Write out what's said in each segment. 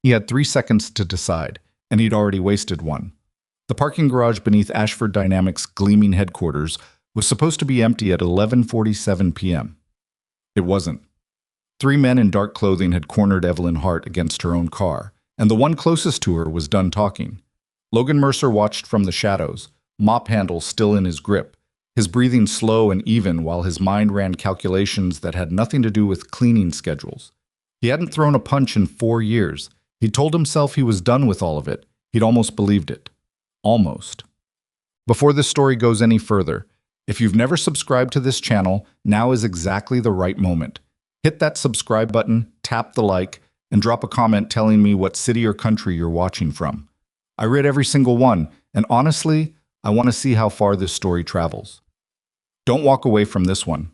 He had 3 seconds to decide, and he'd already wasted one. The parking garage beneath Ashford Dynamics' gleaming headquarters was supposed to be empty at 11:47 p.m. It wasn't. 3 men in dark clothing had cornered Evelyn Hart against her own car, and the one closest to her was done talking. Logan Mercer watched from the shadows, mop handle still in his grip, his breathing slow and even while his mind ran calculations that had nothing to do with cleaning schedules. He hadn't thrown a punch in 4 years. He'd told himself he was done with all of it. He'd almost believed it. Almost. Before this story goes any further, if you've never subscribed to this channel, now is exactly the right moment. Hit that subscribe button, tap the like, and drop a comment telling me what city or country you're watching from. I read every single one, and honestly, I want to see how far this story travels. Don't walk away from this one.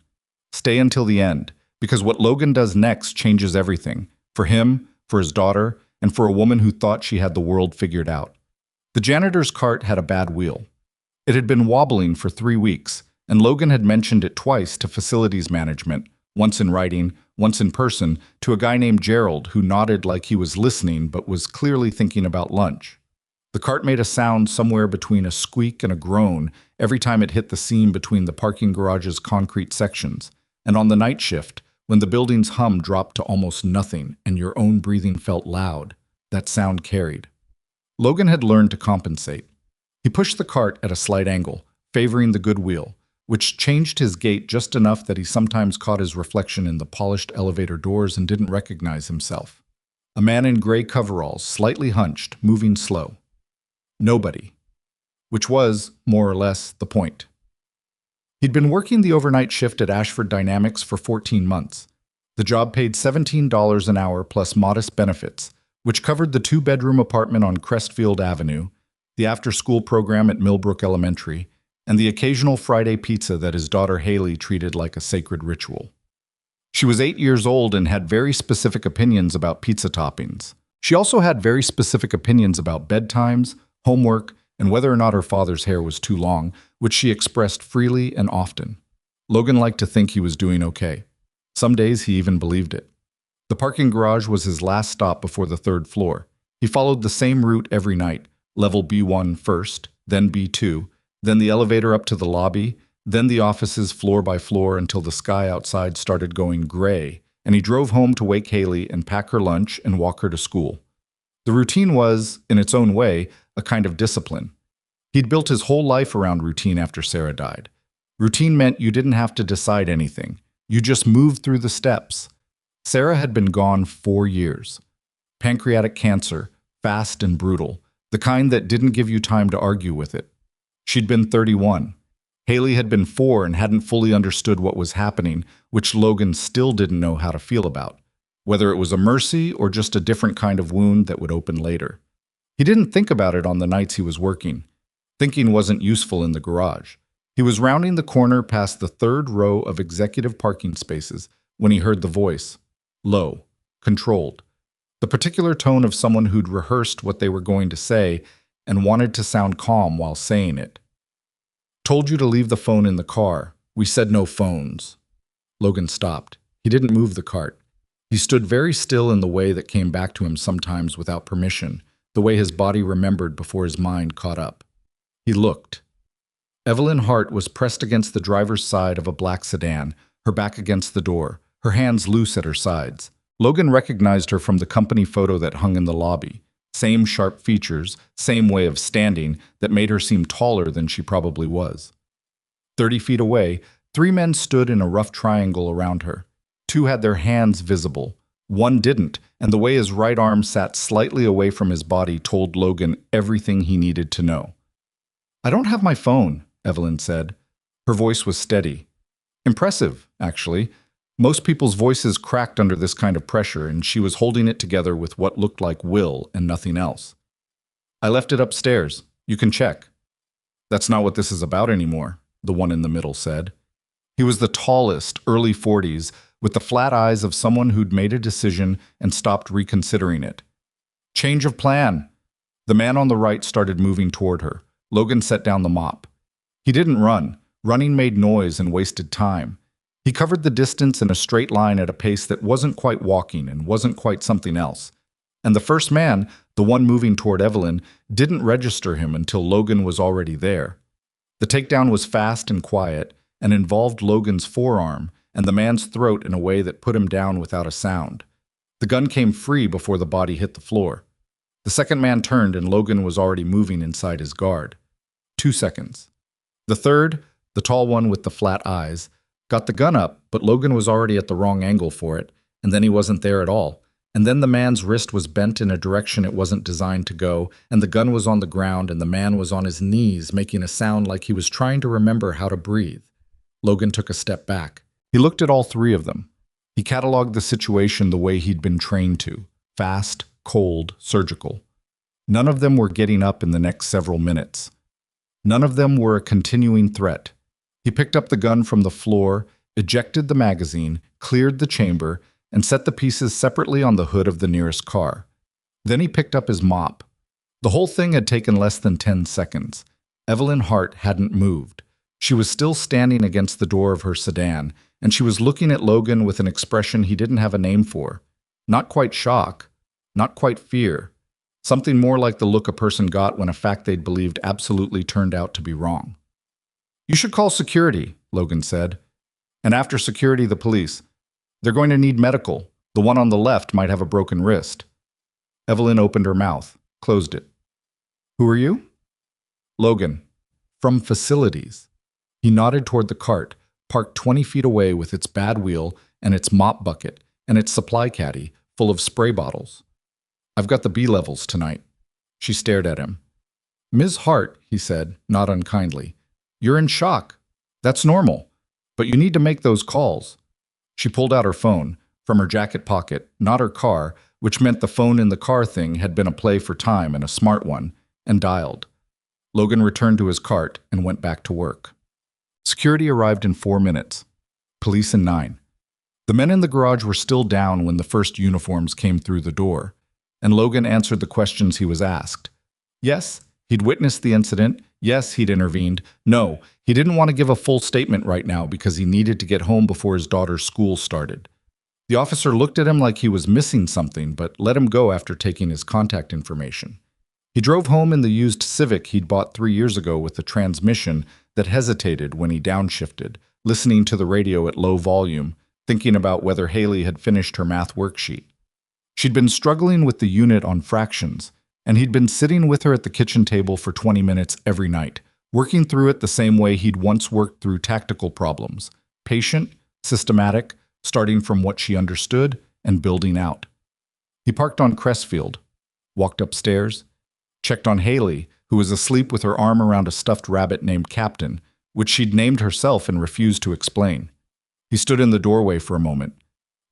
Stay until the end, because what Logan does next changes everything. For him, for his daughter, and for a woman who thought she had the world figured out. The janitor's cart had a bad wheel. It had been wobbling for 3 weeks, and Logan had mentioned it twice to facilities management, once in writing, once in person, to a guy named Gerald who nodded like he was listening but was clearly thinking about lunch. The cart made a sound somewhere between a squeak and a groan every time it hit the seam between the parking garage's concrete sections, and on the night shift, when the building's hum dropped to almost nothing and your own breathing felt loud, that sound carried. Logan had learned to compensate. He pushed the cart at a slight angle, favoring the good wheel, which changed his gait just enough that he sometimes caught his reflection in the polished elevator doors and didn't recognize himself. A man in gray coveralls, slightly hunched, moving slow. Nobody. Which was, more or less, the point. He'd been working the overnight shift at Ashford Dynamics for 14 months. The job paid $17 an hour plus modest benefits, which covered the 2-bedroom apartment on Crestfield Avenue, the after-school program at Millbrook Elementary, and the occasional Friday pizza that his daughter Haley treated like a sacred ritual. She was 8 years old and had very specific opinions about pizza toppings. She also had very specific opinions about bedtimes, homework, and whether or not her father's hair was too long, which she expressed freely and often. Logan liked to think he was doing okay. Some days he even believed it. The parking garage was his last stop before the 3rd floor. He followed the same route every night, level B1 first, then B2, then the elevator up to the lobby, then the offices floor by floor until the sky outside started going gray, and he drove home to wake Haley and pack her lunch and walk her to school. The routine was, in its own way, a kind of discipline. He'd built his whole life around routine after Sarah died. Routine meant you didn't have to decide anything. You just moved through the steps. Sarah had been gone 4 years. Pancreatic cancer, fast and brutal, the kind that didn't give you time to argue with it. She'd been 31. Haley had been 4 and hadn't fully understood what was happening, which Logan still didn't know how to feel about, whether it was a mercy or just a different kind of wound that would open later. He didn't think about it on the nights he was working. Thinking wasn't useful in the garage. He was rounding the corner past the 3rd row of executive parking spaces when he heard the voice. Low, controlled. The particular tone of someone who'd rehearsed what they were going to say and wanted to sound calm while saying it. Told you to leave the phone in the car. We said no phones. Logan stopped. He didn't move the cart. He stood very still in the way that came back to him sometimes without permission, the way his body remembered before his mind caught up. He looked. Evelyn Hart was pressed against the driver's side of a black sedan, her back against the door, her hands loose at her sides. Logan recognized her from the company photo that hung in the lobby. Same sharp features, same way of standing that made her seem taller than she probably was. 30 feet away, 3 men stood in a rough triangle around her. 2 had their hands visible. 1 didn't, and the way his right arm sat slightly away from his body told Logan everything he needed to know. I don't have my phone, Evelyn said. Her voice was steady. Impressive, actually. Most people's voices cracked under this kind of pressure, and she was holding it together with what looked like will and nothing else. I left it upstairs. You can check. That's not what this is about anymore, the one in the middle said. He was the tallest, early 40s, with the flat eyes of someone who'd made a decision and stopped reconsidering it. Change of plan. The man on the right started moving toward her. Logan set down the mop. He didn't run. Running made noise and wasted time. He covered the distance in a straight line at a pace that wasn't quite walking and wasn't quite something else. And the first man, the one moving toward Evelyn, didn't register him until Logan was already there. The takedown was fast and quiet and involved Logan's forearm and the man's throat in a way that put him down without a sound. The gun came free before the body hit the floor. The second man turned and Logan was already moving inside his guard. 2 seconds. The third, the tall one with the flat eyes, got the gun up, but Logan was already at the wrong angle for it, and then he wasn't there at all. And then the man's wrist was bent in a direction it wasn't designed to go, and the gun was on the ground, and the man was on his knees, making a sound like he was trying to remember how to breathe. Logan took a step back. He looked at all three of them. He cataloged the situation the way he'd been trained to: fast, cold, surgical. None of them were getting up in the next several minutes. None of them were a continuing threat. He picked up the gun from the floor, ejected the magazine, cleared the chamber, and set the pieces separately on the hood of the nearest car. Then he picked up his mop. The whole thing had taken less than 10 seconds. Evelyn Hart hadn't moved. She was still standing against the door of her sedan, and she was looking at Logan with an expression he didn't have a name for. Not quite shock, not quite fear. Something more like the look a person got when a fact they'd believed absolutely turned out to be wrong. "You should call security," Logan said. "And after security, the police. They're going to need medical. The one on the left might have a broken wrist." Evelyn opened her mouth, closed it. "Who are you?" "Logan. From facilities." He nodded toward the cart, parked 20 feet away with its bad wheel and its mop bucket and its supply caddy full of spray bottles. "I've got the B levels tonight." She stared at him. "Ms. Hart," he said, not unkindly, "you're in shock. That's normal. But you need to make those calls." She pulled out her phone, from her jacket pocket, not her car, which meant the phone in the car thing had been a play for time and a smart one, and dialed. Logan returned to his cart and went back to work. Security arrived in 4 minutes. Police in 9. The men in the garage were still down when the first uniforms came through the door, and Logan answered the questions he was asked. Yes, he'd witnessed the incident. Yes, he'd intervened. No, he didn't want to give a full statement right now because he needed to get home before his daughter's school started. The officer looked at him like he was missing something, but let him go after taking his contact information. He drove home in the used Civic he'd bought 3 years ago with a transmission that hesitated when he downshifted, listening to the radio at low volume, thinking about whether Haley had finished her math worksheet. She'd been struggling with the unit on fractions, and he'd been sitting with her at the kitchen table for 20 minutes every night, working through it the same way he'd once worked through tactical problems: patient, systematic, starting from what she understood and building out. He parked on Crestfield, walked upstairs, checked on Haley, who was asleep with her arm around a stuffed rabbit named Captain, which she'd named herself and refused to explain. He stood in the doorway for a moment.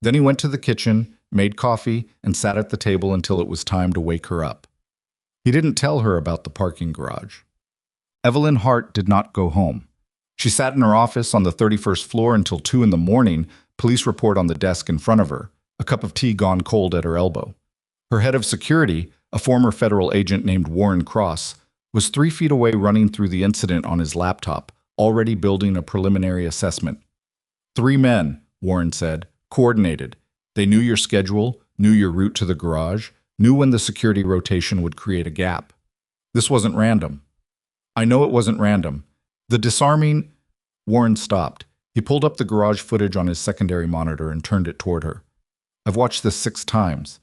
Then he went to the kitchen, made coffee, and sat at the table until it was time to wake her up. He didn't tell her about the parking garage. Evelyn Hart did not go home. She sat in her office on the 31st floor until 2 in the morning, police report on the desk in front of her, a cup of tea gone cold at her elbow. Her head of security, a former federal agent named Warren Cross, was 3 feet away running through the incident on his laptop, already building a preliminary assessment. 3 men, Warren said, coordinated. They knew your schedule, knew your route to the garage, knew when the security rotation would create a gap. This wasn't random. I know it wasn't random. The disarming... Warren stopped. He pulled up the garage footage on his secondary monitor and turned it toward her. I've watched this 6 times.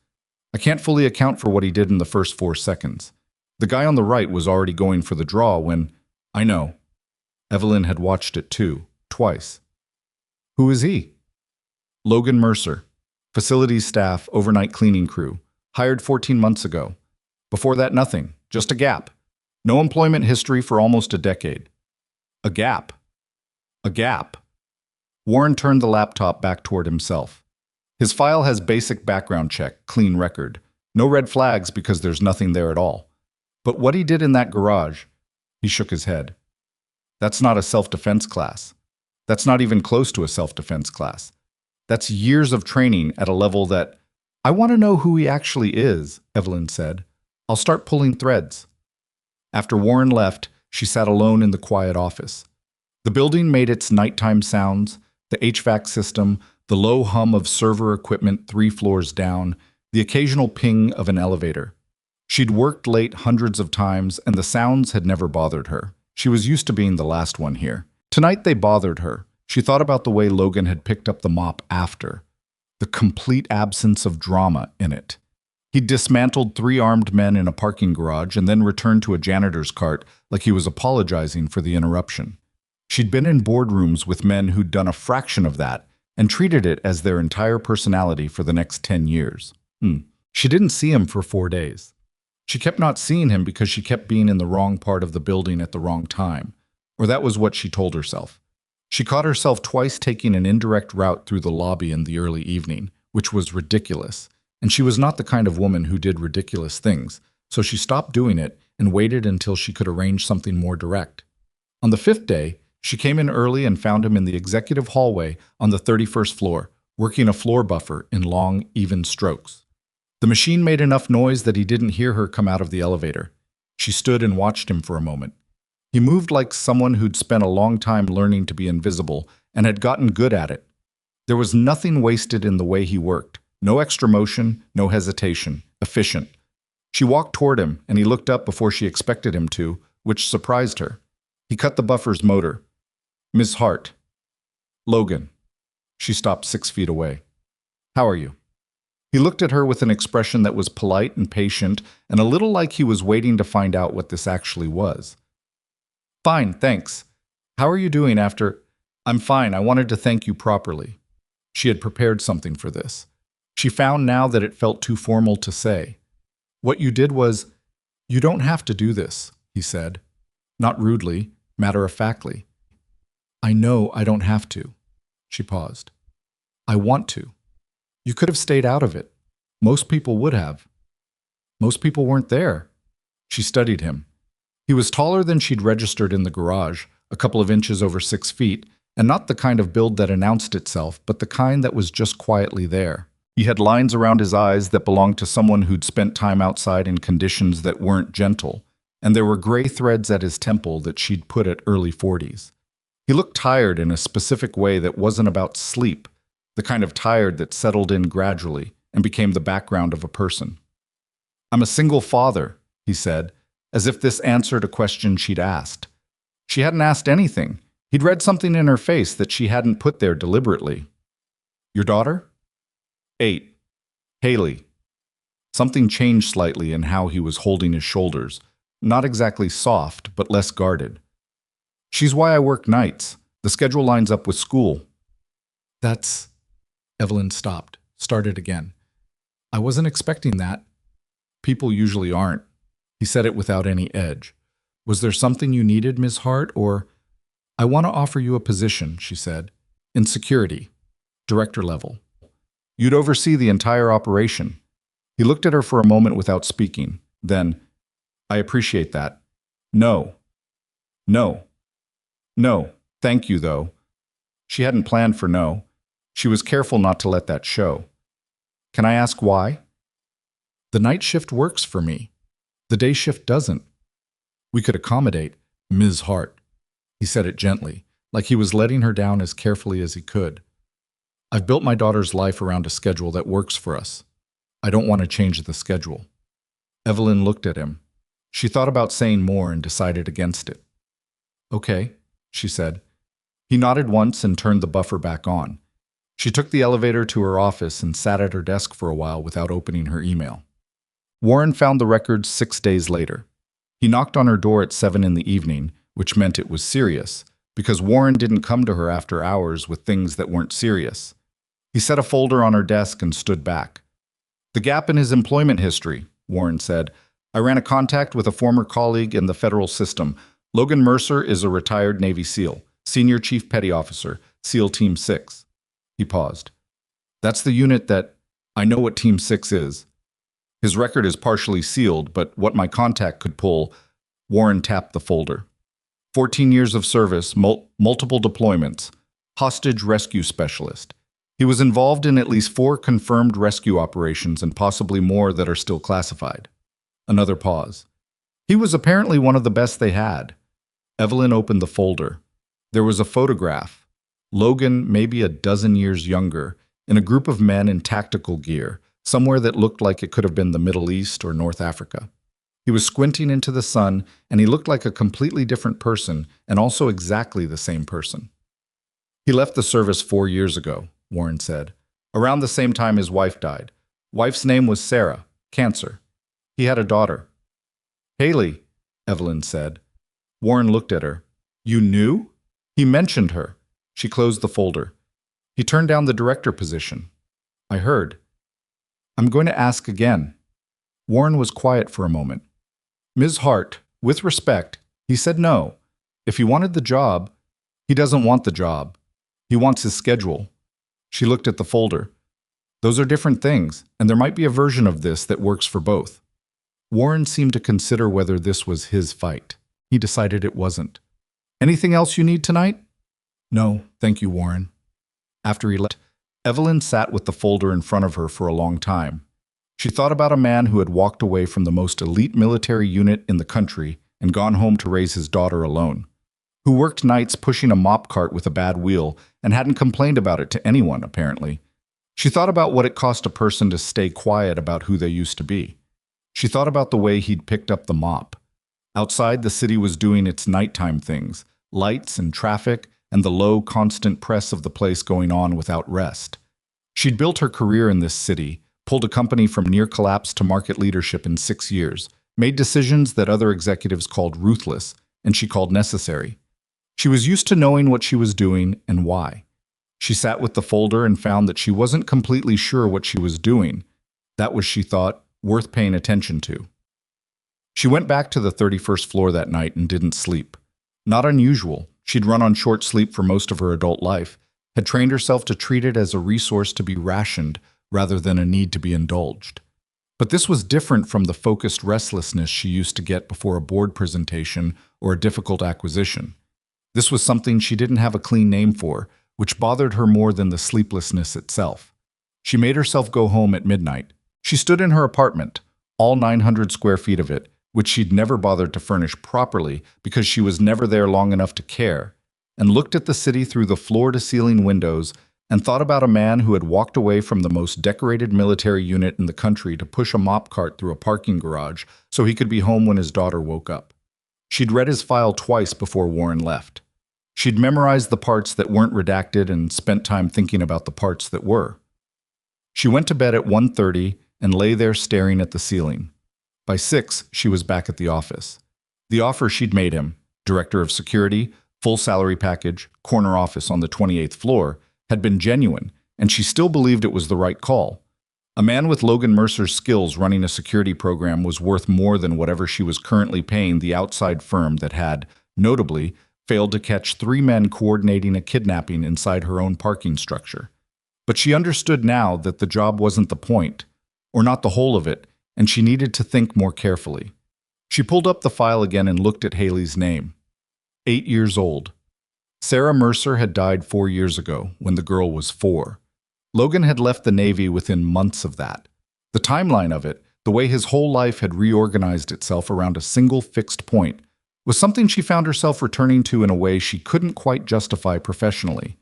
I can't fully account for what he did in the first 4 seconds. The guy on the right was already going for the draw when... I know. Evelyn had watched it too, twice. Who is he? Logan Mercer. Facilities staff, overnight cleaning crew. Hired 14 months ago. Before that, nothing. Just a gap. No employment history for almost a decade. A gap. A gap. Warren turned the laptop back toward himself. His file has basic background check, clean record. No red flags because there's nothing there at all. But what he did in that garage, he shook his head. That's not a self-defense class. That's not even close to a self-defense class. That's years of training at a level that... I want to know who he actually is, Evelyn said. I'll start pulling threads. After Warren left, she sat alone in the quiet office. The building made its nighttime sounds, the HVAC system, the low hum of server equipment 3 floors down, the occasional ping of an elevator. She'd worked late hundreds of times, and the sounds had never bothered her. She was used to being the last one here. Tonight they bothered her. She thought about the way Logan had picked up the mop after. The complete absence of drama in it. He'd dismantled 3 armed men in a parking garage and then returned to a janitor's cart like he was apologizing for the interruption. She'd been in boardrooms with men who'd done a fraction of that and treated it as their entire personality for the next 10 years. She didn't see him for 4 days. She kept not seeing him because she kept being in the wrong part of the building at the wrong time, or that was what she told herself. She caught herself twice taking an indirect route through the lobby in the early evening, which was ridiculous, and she was not the kind of woman who did ridiculous things, so she stopped doing it and waited until she could arrange something more direct. On the 5th day, she came in early and found him in the executive hallway on the 31st floor, working a floor buffer in long, even strokes. The machine made enough noise that he didn't hear her come out of the elevator. She stood and watched him for a moment. He moved like someone who'd spent a long time learning to be invisible and had gotten good at it. There was nothing wasted in the way he worked. No extra motion, no hesitation. Efficient. She walked toward him, and he looked up before she expected him to, which surprised her. He cut the buffer's motor. "Ms. Hart." "Logan." She stopped 6 feet away. "How are you?" He looked at her with an expression that was polite and patient, and a little like he was waiting to find out what this actually was. "Fine, thanks. How are you doing after—" "I'm fine. I wanted to thank you properly." She had prepared something for this. She found now that it felt too formal to say. "What you did was—" "You don't have to do this," he said. Not rudely, matter-of-factly. "I know I don't have to." She paused. "I want to. You could have stayed out of it. Most people would have." "Most people weren't there." She studied him. He was taller than she'd registered in the garage, a couple of inches over 6 feet, and not the kind of build that announced itself, but the kind that was just quietly there. He had lines around his eyes that belonged to someone who'd spent time outside in conditions that weren't gentle, and there were gray threads at his temple that she'd put at early 40s. He looked tired in a specific way that wasn't about sleep, the kind of tired that settled in gradually and became the background of a person. "I'm a single father," he said, as if this answered a question she'd asked. She hadn't asked anything. He'd read something in her face that she hadn't put there deliberately. "Your daughter?" 8. Haley. Something changed slightly in how he was holding his shoulders. Not exactly soft, but less guarded. "She's why I work nights. The schedule lines up with school." "That's—" Evelyn stopped, started again. "I wasn't expecting that." "People usually aren't." He said it without any edge. "Was there something you needed, Ms. Hart, or—" "I want to offer you a position," she said. "In security. Director level. You'd oversee the entire operation." He looked at her for a moment without speaking. Then, "I appreciate that. No. No. No. Thank you, though." She hadn't planned for no. She was careful not to let that show. "Can I ask why?" "The night shift works for me. The day shift doesn't." "We could accommodate, Ms. Hart." He said it gently, like he was letting her down as carefully as he could. "I've built my daughter's life around a schedule that works for us. I don't want to change the schedule." Evelyn looked at him. She thought about saying more and decided against it. "Okay," she said. He nodded once and turned the buffer back on. She took the elevator to her office and sat at her desk for a while without opening her email. Warren found the records 6 days later. He knocked on her door at 7 in the evening, which meant it was serious, because Warren didn't come to her after hours with things that weren't serious. He set a folder on her desk and stood back. "The gap in his employment history," Warren said. "I ran a contact with a former colleague in the federal system. Logan Mercer is a retired Navy SEAL, Senior Chief Petty Officer, SEAL Team 6. He paused. "That's the unit that— I know what Team 6 is. His record is partially sealed, but what my contact could pull—" Warren tapped the folder. 14 years of service, multiple deployments, hostage rescue specialist. He was involved in at least 4 confirmed rescue operations and possibly more that are still classified. Another pause. He was apparently one of the best they had. Evelyn opened the folder. There was a photograph. Logan, maybe a dozen years younger, in a group of men in tactical gear, somewhere that looked like it could have been the Middle East or North Africa. He was squinting into the sun, and he looked like a completely different person, and also exactly the same person. He left the service 4 years ago, Warren said, around the same time his wife died. Wife's name was Sarah, cancer. He had a daughter. Haley, Evelyn said. Warren looked at her. You knew? He mentioned her. She closed the folder. He turned down the director position. I heard. I'm going to ask again. Warren was quiet for a moment. Ms. Hart, with respect, he said no. If he wanted the job, he doesn't want the job. He wants his schedule. She looked at the folder. Those are different things, and there might be a version of this that works for both. Warren seemed to consider whether this was his fight. He decided it wasn't. Anything else you need tonight? No, thank you, Warren. After he left, Evelyn sat with the folder in front of her for a long time. She thought about a man who had walked away from the most elite military unit in the country and gone home to raise his daughter alone, who worked nights pushing a mop cart with a bad wheel and hadn't complained about it to anyone, apparently. She thought about what it cost a person to stay quiet about who they used to be. She thought about the way he'd picked up the mop. Outside, the city was doing its nighttime things, lights and traffic, and the low, constant press of the place going on without rest. She'd built her career in this city, pulled a company from near collapse to market leadership in 6 years, made decisions that other executives called ruthless, and she called necessary. She was used to knowing what she was doing and why. She sat with the folder and found that she wasn't completely sure what she was doing. That was, she thought, worth paying attention to. She went back to the 31st floor that night and didn't sleep. Not unusual. She'd run on short sleep for most of her adult life, had trained herself to treat it as a resource to be rationed rather than a need to be indulged. But this was different from the focused restlessness she used to get before a board presentation or a difficult acquisition. This was something she didn't have a clean name for, which bothered her more than the sleeplessness itself. She made herself go home at midnight. She stood in her apartment, all 900 square feet of it, which she'd never bothered to furnish properly because she was never there long enough to care, and looked at the city through the floor-to-ceiling windows and thought about a man who had walked away from the most decorated military unit in the country to push a mop cart through a parking garage so he could be home when his daughter woke up. She'd read his file twice before Warren left. She'd memorized the parts that weren't redacted and spent time thinking about the parts that were. She went to bed at 1:30 and lay there staring at the ceiling. By 6, she was back at the office. The offer she'd made him, director of security, full salary package, corner office on the 28th floor, had been genuine, and she still believed it was the right call. A man with Logan Mercer's skills running a security program was worth more than whatever she was currently paying the outside firm that had, notably, failed to catch 3 men coordinating a kidnapping inside her own parking structure. But she understood now that the job wasn't the point, or not the whole of it, and she needed to think more carefully. She pulled up the file again and looked at Haley's name. 8 years old. Sarah Mercer had died 4 years ago, when the girl was 4. Logan had left the Navy within months of that. The timeline of it, the way his whole life had reorganized itself around a single fixed point, was something she found herself returning to in a way she couldn't quite justify professionally.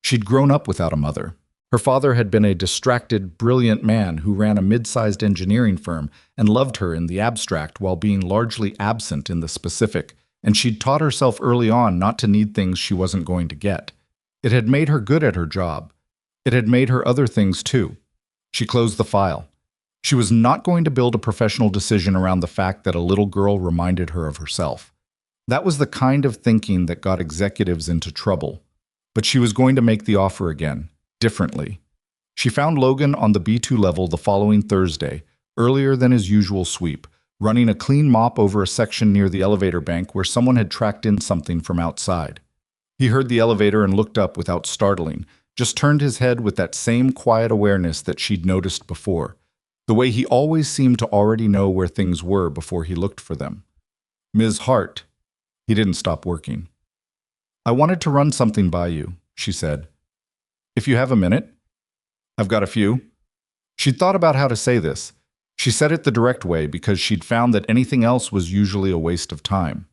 She'd grown up without a mother. Her father had been a distracted, brilliant man who ran a mid-sized engineering firm and loved her in the abstract while being largely absent in the specific, and she'd taught herself early on not to need things she wasn't going to get. It had made her good at her job. It had made her other things too. She closed the file. She was not going to build a professional decision around the fact that a little girl reminded her of herself. That was the kind of thinking that got executives into trouble. But she was going to make the offer again. Differently. She found Logan on the B2 level the following Thursday, earlier than his usual sweep, running a clean mop over a section near the elevator bank where someone had tracked in something from outside. He heard the elevator and looked up without startling, just turned his head with that same quiet awareness that she'd noticed before, the way he always seemed to already know where things were before he looked for them. Ms. Hart. He didn't stop working. I wanted to run something by you, she said. If you have a minute. I've got a few. She'd thought about how to say this. She said it the direct way because she'd found that anything else was usually a waste of time.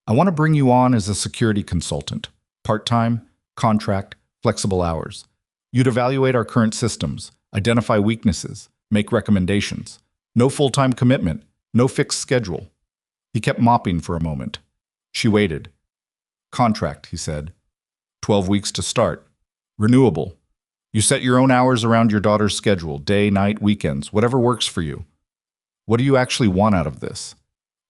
I want to bring you on as a security consultant. Part-time, contract, flexible hours. You'd evaluate our current systems, identify weaknesses, make recommendations. No full-time commitment, no fixed schedule. He kept mopping for a moment. She waited. Contract, he said. 12 weeks to start. Renewable. You set your own hours around your daughter's schedule, day, night, weekends, whatever works for you. What do you actually want out of this?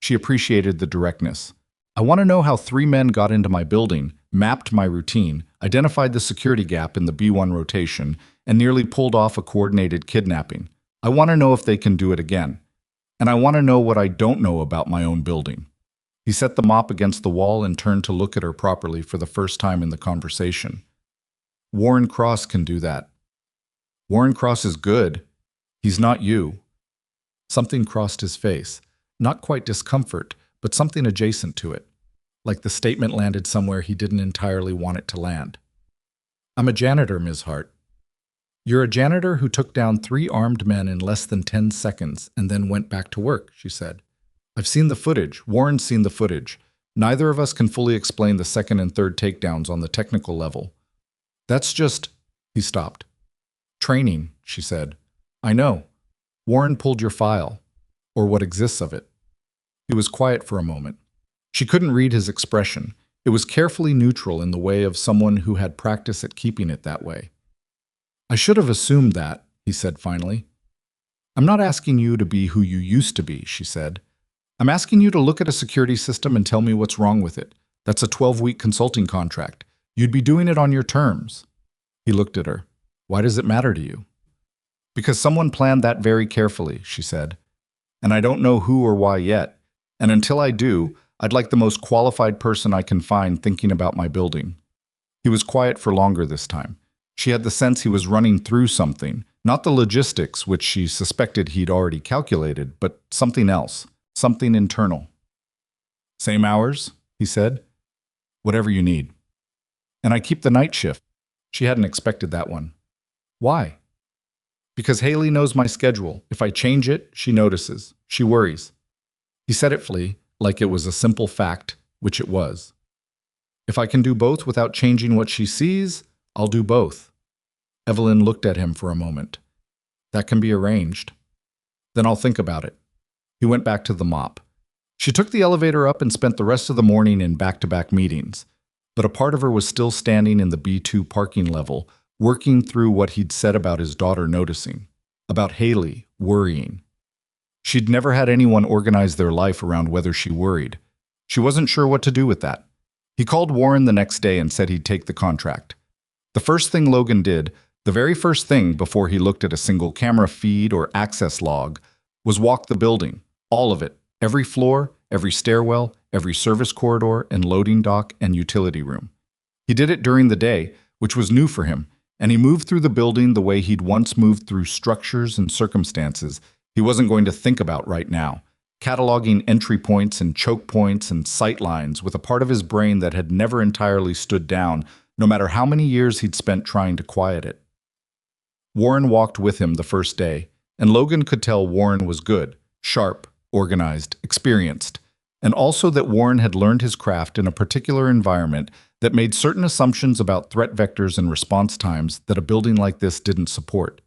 She appreciated the directness. I want to know how 3 men got into my building, mapped my routine, identified the security gap in the B1 rotation, and nearly pulled off a coordinated kidnapping. I want to know if they can do it again. And I want to know what I don't know about my own building. He set the mop against the wall and turned to look at her properly for the first time in the conversation. Warren Cross can do that. Warren Cross is good. He's not you. Something crossed his face. Not quite discomfort, but something adjacent to it. Like the statement landed somewhere he didn't entirely want it to land. I'm a janitor, Ms. Hart. You're a janitor who took down 3 armed men in less than 10 seconds and then went back to work, she said. I've seen the footage. Warren's seen the footage. Neither of us can fully explain the second and third takedowns on the technical level. That's just... He stopped. Training, she said. I know. Warren pulled your file, or what exists of it. He was quiet for a moment. She couldn't read his expression. It was carefully neutral in the way of someone who had practice at keeping it that way. I should have assumed that, he said finally. I'm not asking you to be who you used to be, she said. I'm asking you to look at a security system and tell me what's wrong with it. That's a 12-week consulting contract. You'd be doing it on your terms. He looked at her. Why does it matter to you? Because someone planned that very carefully, she said. And I don't know who or why yet. And until I do, I'd like the most qualified person I can find thinking about my building. He was quiet for longer this time. She had the sense he was running through something, not the logistics, which she suspected he'd already calculated, but something else, something internal. Same hours, he said. Whatever you need. And I keep the night shift. She hadn't expected that one. Why? Because Haley knows my schedule. If I change it, she notices. She worries. He said it flee, like it was a simple fact, which it was. If I can do both without changing what she sees, I'll do both. Evelyn looked at him for a moment. That can be arranged. Then I'll think about it. He went back to the mop. She took the elevator up and spent the rest of the morning in back-to-back meetings. But a part of her was still standing in the B2 parking level, working through what he'd said about his daughter noticing, about Haley worrying. She'd never had anyone organize their life around whether she worried. She wasn't sure what to do with that. He called Warren the next day and said he'd take the contract. The first thing Logan did, the very first thing before he looked at a single camera feed or access log, was walk the building, all of it, every floor, every stairwell, every service corridor and loading dock and utility room. He did it during the day, which was new for him, and he moved through the building the way he'd once moved through structures and circumstances he wasn't going to think about right now, cataloging entry points and choke points and sight lines with a part of his brain that had never entirely stood down, no matter how many years he'd spent trying to quiet it. Warren walked with him the first day, and Logan could tell Warren was good, sharp, organized, experienced, and also that Warren had learned his craft in a particular environment that made certain assumptions about threat vectors and response times that a building like this didn't support.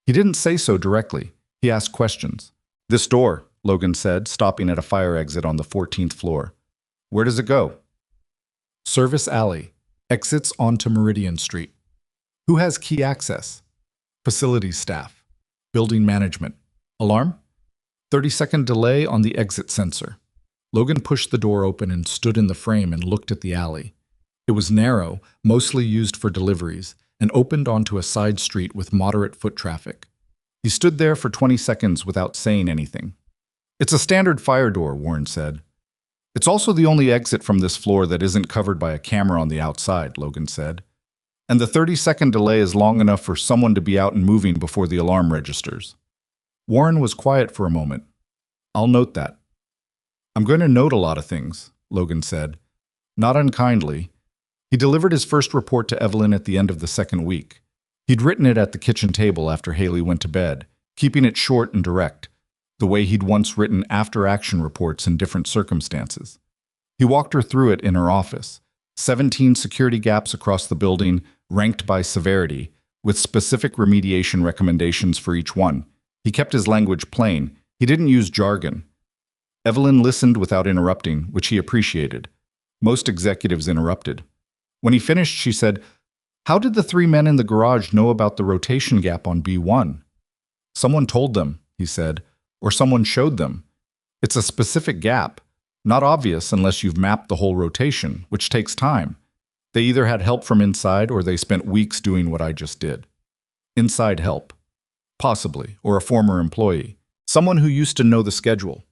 He didn't say so directly. He asked questions. This door, Logan said, stopping at a fire exit on the 14th floor. Where does it go? Service alley. Exits onto Meridian Street. Who has key access? Facilities staff. Building management. Alarm? 30-second delay on the exit sensor. Logan pushed the door open and stood in the frame and looked at the alley. It was narrow, mostly used for deliveries, and opened onto a side street with moderate foot traffic. He stood there for 20 seconds without saying anything. It's a standard fire door, Warren said. It's also the only exit from this floor that isn't covered by a camera on the outside, Logan said. And the 30-second delay is long enough for someone to be out and moving before the alarm registers. Warren was quiet for a moment. I'll note that. I'm going to note a lot of things, Logan said. Not unkindly. He delivered his first report to Evelyn at the end of the second week. He'd written it at the kitchen table after Haley went to bed, keeping it short and direct, the way he'd once written after-action reports in different circumstances. He walked her through it in her office. 17 security gaps across the building, ranked by severity, with specific remediation recommendations for each one. He kept his language plain. He didn't use jargon. Evelyn listened without interrupting, which he appreciated. Most executives interrupted. When he finished, she said, "How did the three men in the garage know about the rotation gap on B1? "Someone told them," he said, "or someone showed them. It's a specific gap, not obvious unless you've mapped the whole rotation, which takes time. They either had help from inside or they spent weeks doing what I just did." Inside help. Possibly, or a former employee. Someone who used to know the schedule.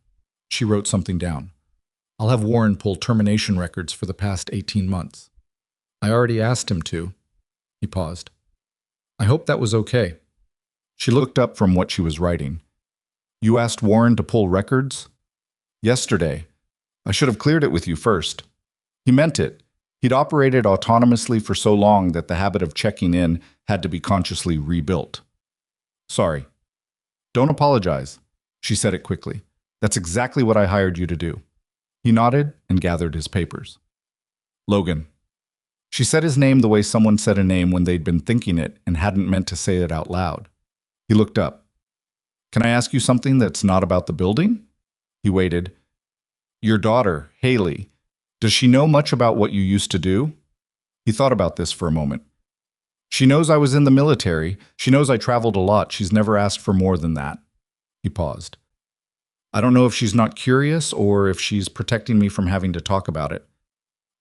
She wrote something down. "I'll have Warren pull termination records for the past 18 months. "I already asked him to." He paused. "I hope that was okay." She looked up from what she was writing. "You asked Warren to pull records?" "Yesterday. I should have cleared it with you first." He meant it. He'd operated autonomously for so long that the habit of checking in had to be consciously rebuilt. "Sorry." "Don't apologize." She said it quickly. "That's exactly what I hired you to do." He nodded and gathered his papers. "Logan." She said his name the way someone said a name when they'd been thinking it and hadn't meant to say it out loud. He looked up. "Can I ask you something that's not about the building?" He waited. "Your daughter, Haley, does she know much about what you used to do?" He thought about this for a moment. "She knows I was in the military. She knows I traveled a lot. She's never asked for more than that." He paused. "I don't know if she's not curious or if she's protecting me from having to talk about it."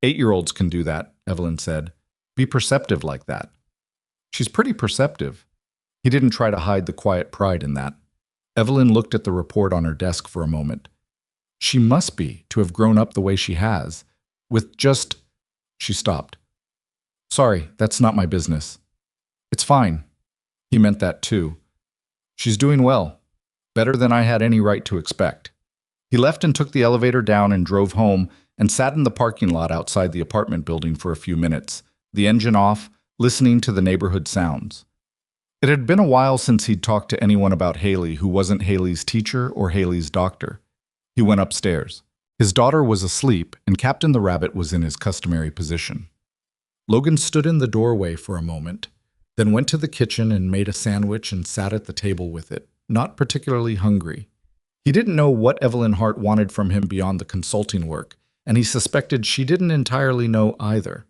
8-year-olds can do that, Evelyn said. "Be perceptive like that." "She's pretty perceptive." He didn't try to hide the quiet pride in that. Evelyn looked at the report on her desk for a moment. She must be, to have grown up the way she has. With just... She stopped. "Sorry, that's not my business." "It's fine." He meant that too. "She's doing well. Better than I had any right to expect." He left and took the elevator down and drove home and sat in the parking lot outside the apartment building for a few minutes, the engine off, listening to the neighborhood sounds. It had been a while since he'd talked to anyone about Haley who wasn't Haley's teacher or Haley's doctor. He went upstairs. His daughter was asleep, and Captain the Rabbit was in his customary position. Logan stood in the doorway for a moment, then went to the kitchen and made a sandwich and sat at the table with it, not particularly hungry. He didn't know what Evelyn Hart wanted from him beyond the consulting work, and he suspected she didn't entirely know either.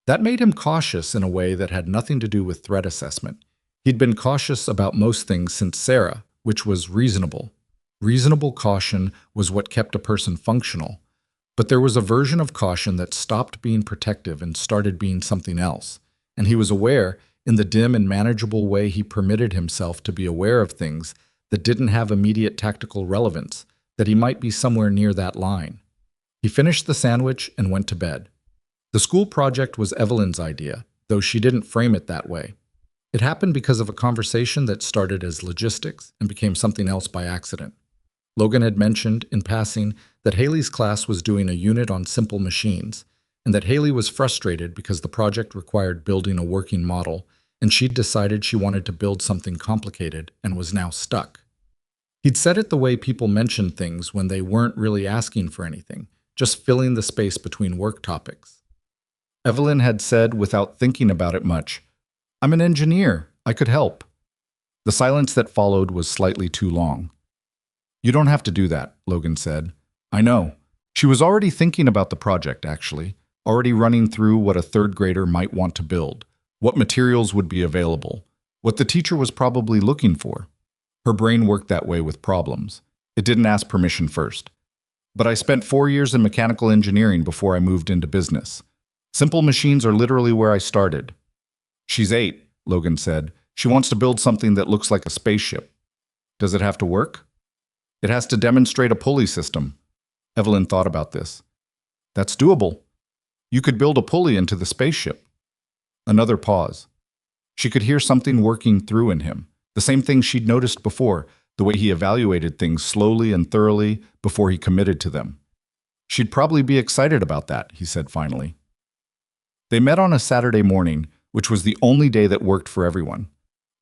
That made him cautious in a way that had nothing to do with threat assessment. He'd been cautious about most things since Sarah, which was reasonable. Reasonable caution was what kept a person functional. But there was a version of caution that stopped being protective and started being something else. And he was aware, in the dim and manageable way he permitted himself to be aware of things that didn't have immediate tactical relevance, that he might be somewhere near that line. He finished the sandwich and went to bed. The school project was Evelyn's idea, though she didn't frame it that way. It happened because of a conversation that started as logistics and became something else by accident. Logan had mentioned, in passing, that Haley's class was doing a unit on simple machines, and that Haley was frustrated because the project required building a working model, and she'd decided she wanted to build something complicated and was now stuck. He'd said it the way people mentioned things when they weren't really asking for anything, just filling the space between work topics. Evelyn had said, without thinking about it much, "I'm an engineer. I could help." The silence that followed was slightly too long. "You don't have to do that," Logan said. "I know." She was already thinking about the project, actually, already running through what a third grader might want to build, what materials would be available, what the teacher was probably looking for. Her brain worked that way with problems. It didn't ask permission first. "But I spent 4 years in mechanical engineering before I moved into business. Simple machines are literally where I started." "She's 8, Logan said. "She wants to build something that looks like a spaceship. Does it have to work?" "It has to demonstrate a pulley system." Evelyn thought about this. "That's doable. You could build a pulley into the spaceship." Another pause. She could hear something working through in him, the same thing she'd noticed before, the way he evaluated things slowly and thoroughly before he committed to them. "She'd probably be excited about that," he said finally. They met on a Saturday morning, which was the only day that worked for everyone.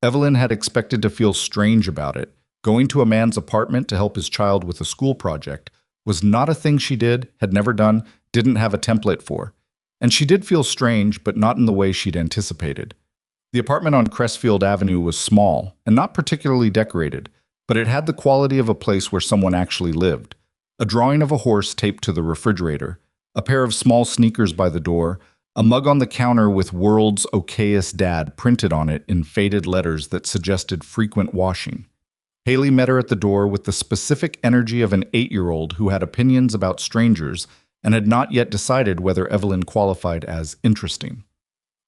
Evelyn had expected to feel strange about it. Going to a man's apartment to help his child with a school project was not a thing she did, had never done, didn't have a template for. And she did feel strange, but not in the way she'd anticipated. The apartment on Crestfield Avenue was small and not particularly decorated, but it had the quality of a place where someone actually lived. A drawing of a horse taped to the refrigerator, a pair of small sneakers by the door, a mug on the counter with "World's Okayest Dad" printed on it in faded letters that suggested frequent washing. Haley met her at the door with the specific energy of an 8-year-old who had opinions about strangers and had not yet decided whether Evelyn qualified as interesting.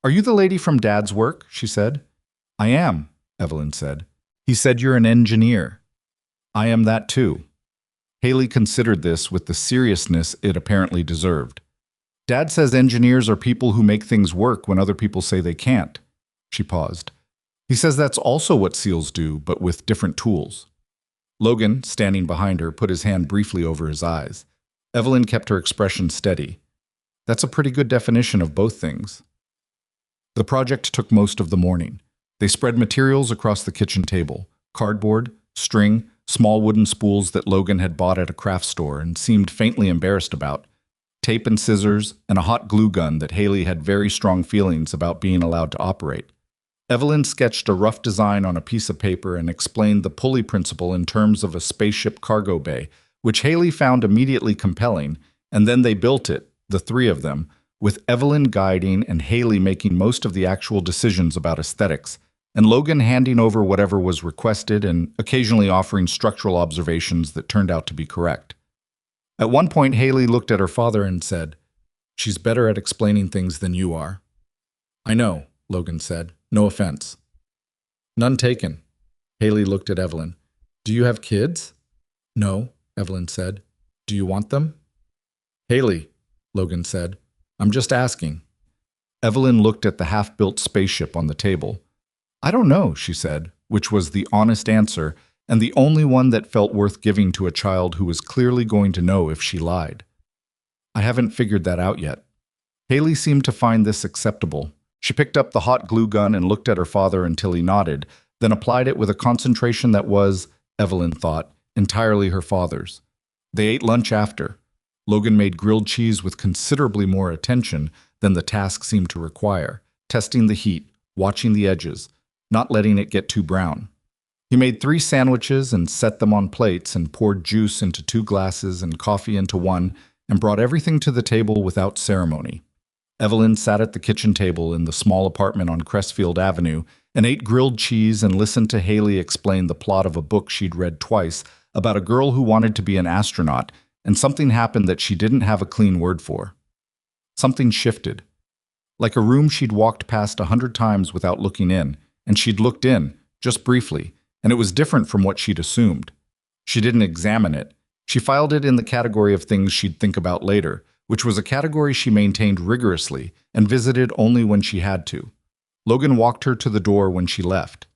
"Are you the lady from Dad's work?" she said. "I am," Evelyn said. "He said you're an engineer." "I am that too." Haley considered this with the seriousness it apparently deserved. "Dad says engineers are people who make things work when other people say they can't." She paused. "He says that's also what SEALs do, but with different tools." Logan, standing behind her, put his hand briefly over his eyes. Evelyn kept her expression steady. "That's a pretty good definition of both things." The project took most of the morning. They spread materials across the kitchen table: cardboard, string, small wooden spools that Logan had bought at a craft store and seemed faintly embarrassed about, tape and scissors, and a hot glue gun that Haley had very strong feelings about being allowed to operate. Evelyn sketched a rough design on a piece of paper and explained the pulley principle in terms of a spaceship cargo bay, which Haley found immediately compelling, and then they built it, the three of them, with Evelyn guiding and Haley making most of the actual decisions about aesthetics, and Logan handing over whatever was requested and occasionally offering structural observations that turned out to be correct. At one point, Haley looked at her father and said, "She's better at explaining things than you are." "I know," Logan said. "No offense." "None taken." Haley looked at Evelyn. "Do you have kids?" "No," Evelyn said. "Do you want them?" "Haley," Logan said, "I'm just asking." Evelyn looked at the half-built spaceship on the table. "I don't know," she said, which was the honest answer and the only one that felt worth giving to a child who was clearly going to know if she lied. "I haven't figured that out yet." Haley seemed to find this acceptable. She picked up the hot glue gun and looked at her father until he nodded, then applied it with a concentration that was, Evelyn thought, entirely her father's. They ate lunch after. Logan made grilled cheese with considerably more attention than the task seemed to require, testing the heat, watching the edges, not letting it get too brown. He made 3 sandwiches and set them on plates and poured juice into 2 glasses and coffee into 1 and brought everything to the table without ceremony. Evelyn sat at the kitchen table in the small apartment on Crestfield Avenue and ate grilled cheese and listened to Haley explain the plot of a book she'd read twice about a girl who wanted to be an astronaut, and something happened that she didn't have a clean word for. Something shifted. Like a room she'd walked past 100 times without looking in, and she'd looked in, just briefly, and it was different from what she'd assumed. She didn't examine it. She filed it in the category of things she'd think about later, which was a category she maintained rigorously and visited only when she had to. Logan walked her to the door when she left.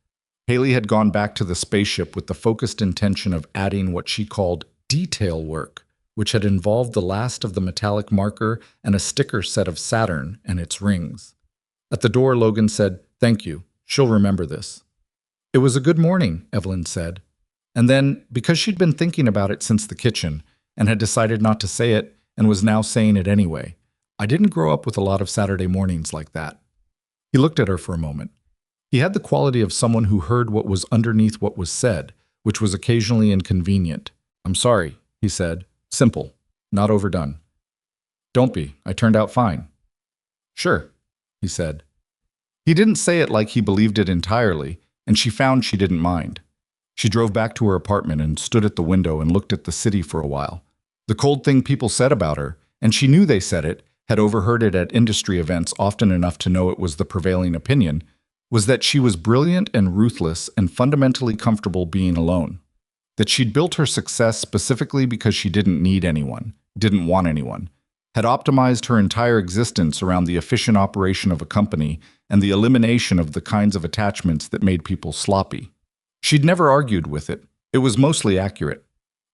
Haley had gone back to the spaceship with the focused intention of adding what she called detail work, which had involved the last of the metallic marker and a sticker set of Saturn and its rings. At the door, Logan said, "Thank you. She'll remember this." "It was a good morning," Evelyn said. And then, because she'd been thinking about it since the kitchen and had decided not to say it and was now saying it anyway, "I didn't grow up with a lot of Saturday mornings like that." He looked at her for a moment. He had the quality of someone who heard what was underneath what was said, which was occasionally inconvenient. "I'm sorry," he said. "Simple, not overdone." "Don't be. I turned out fine." "Sure," he said. He didn't say it like he believed it entirely, and she found she didn't mind. She drove back to her apartment and stood at the window and looked at the city for a while. The cold thing people said about her, and she knew they said it, had overheard it at industry events often enough to know it was the prevailing opinion, was that she was brilliant and ruthless and fundamentally comfortable being alone. That she'd built her success specifically because she didn't need anyone, didn't want anyone, had optimized her entire existence around the efficient operation of a company and the elimination of the kinds of attachments that made people sloppy. She'd never argued with it. It was mostly accurate.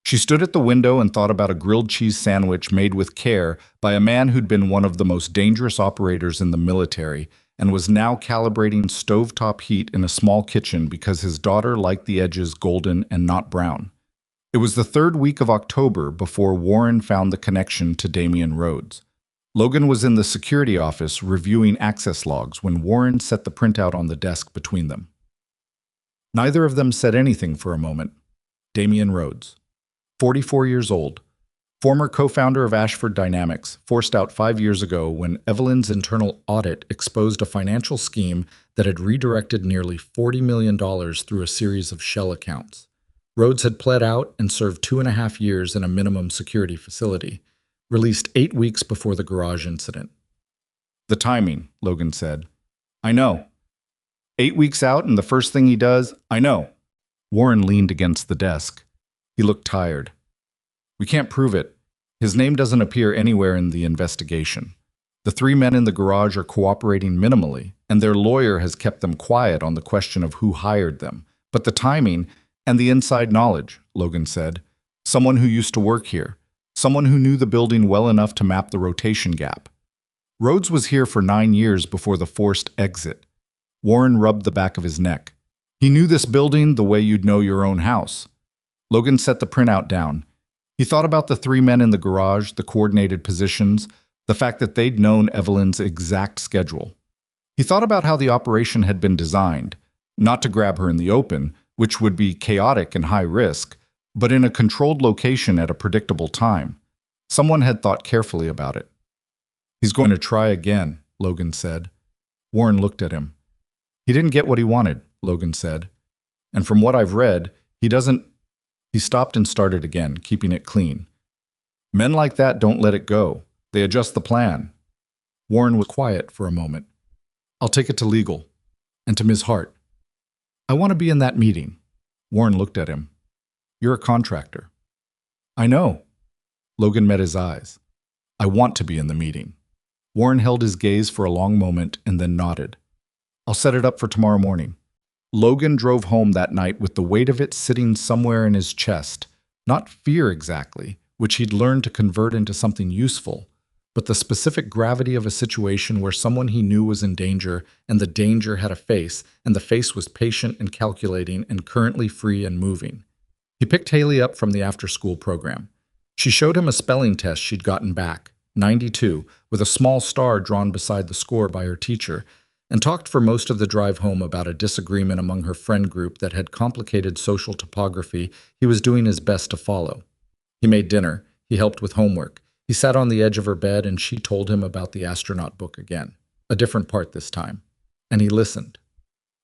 She stood at the window and thought about a grilled cheese sandwich made with care by a man who'd been one of the most dangerous operators in the military and was now calibrating stovetop heat in a small kitchen because his daughter liked the edges golden and not brown. It was the 3rd week of October before Warren found the connection to Damian Rhodes. Logan was in the security office reviewing access logs when Warren set the printout on the desk between them. Neither of them said anything for a moment. Damian Rhodes, 44 years old, former co-founder of Ashford Dynamics, forced out 5 years ago when Evelyn's internal audit exposed a financial scheme that had redirected nearly $40 million through a series of shell accounts. Rhodes had pled out and served 2.5 years in a minimum security facility, released 8 weeks before the garage incident. The timing, Logan said. I know. 8 weeks out and the first thing he does, I know. Warren leaned against the desk. He looked tired. We can't prove it. His name doesn't appear anywhere in the investigation. The 3 men in the garage are cooperating minimally, and their lawyer has kept them quiet on the question of who hired them. But the timing and the inside knowledge, Logan said. Someone who used to work here. Someone who knew the building well enough to map the rotation gap. Rhodes was here for 9 years before the forced exit. Warren rubbed the back of his neck. He knew this building the way you'd know your own house. Logan set the printout down. He thought about the 3 men in the garage, the coordinated positions, the fact that they'd known Evelyn's exact schedule. He thought about how the operation had been designed, not to grab her in the open, which would be chaotic and high risk, but in a controlled location at a predictable time. Someone had thought carefully about it. He's going to try again, Logan said. Warren looked at him. He didn't get what he wanted, Logan said. And from what I've read, he doesn't... He stopped and started again, keeping it clean. Men like that don't let it go. They adjust the plan. Warren was quiet for a moment. I'll take it to legal. And to Ms. Hart. I want to be in that meeting. Warren looked at him. You're a contractor. I know. Logan met his eyes. I want to be in the meeting. Warren held his gaze for a long moment and then nodded. I'll set it up for tomorrow morning. Logan drove home that night with the weight of it sitting somewhere in his chest. Not fear exactly, which he'd learned to convert into something useful, but the specific gravity of a situation where someone he knew was in danger, and the danger had a face, and the face was patient and calculating and currently free and moving. He picked Haley up from the after-school program. She showed him a spelling test she'd gotten back, 92, with a small star drawn beside the score by her teacher, and talked for most of the drive home about a disagreement among her friend group that had complicated social topography he was doing his best to follow. He made dinner. He helped with homework. He sat on the edge of her bed and she told him about the astronaut book again, a different part this time. And he listened.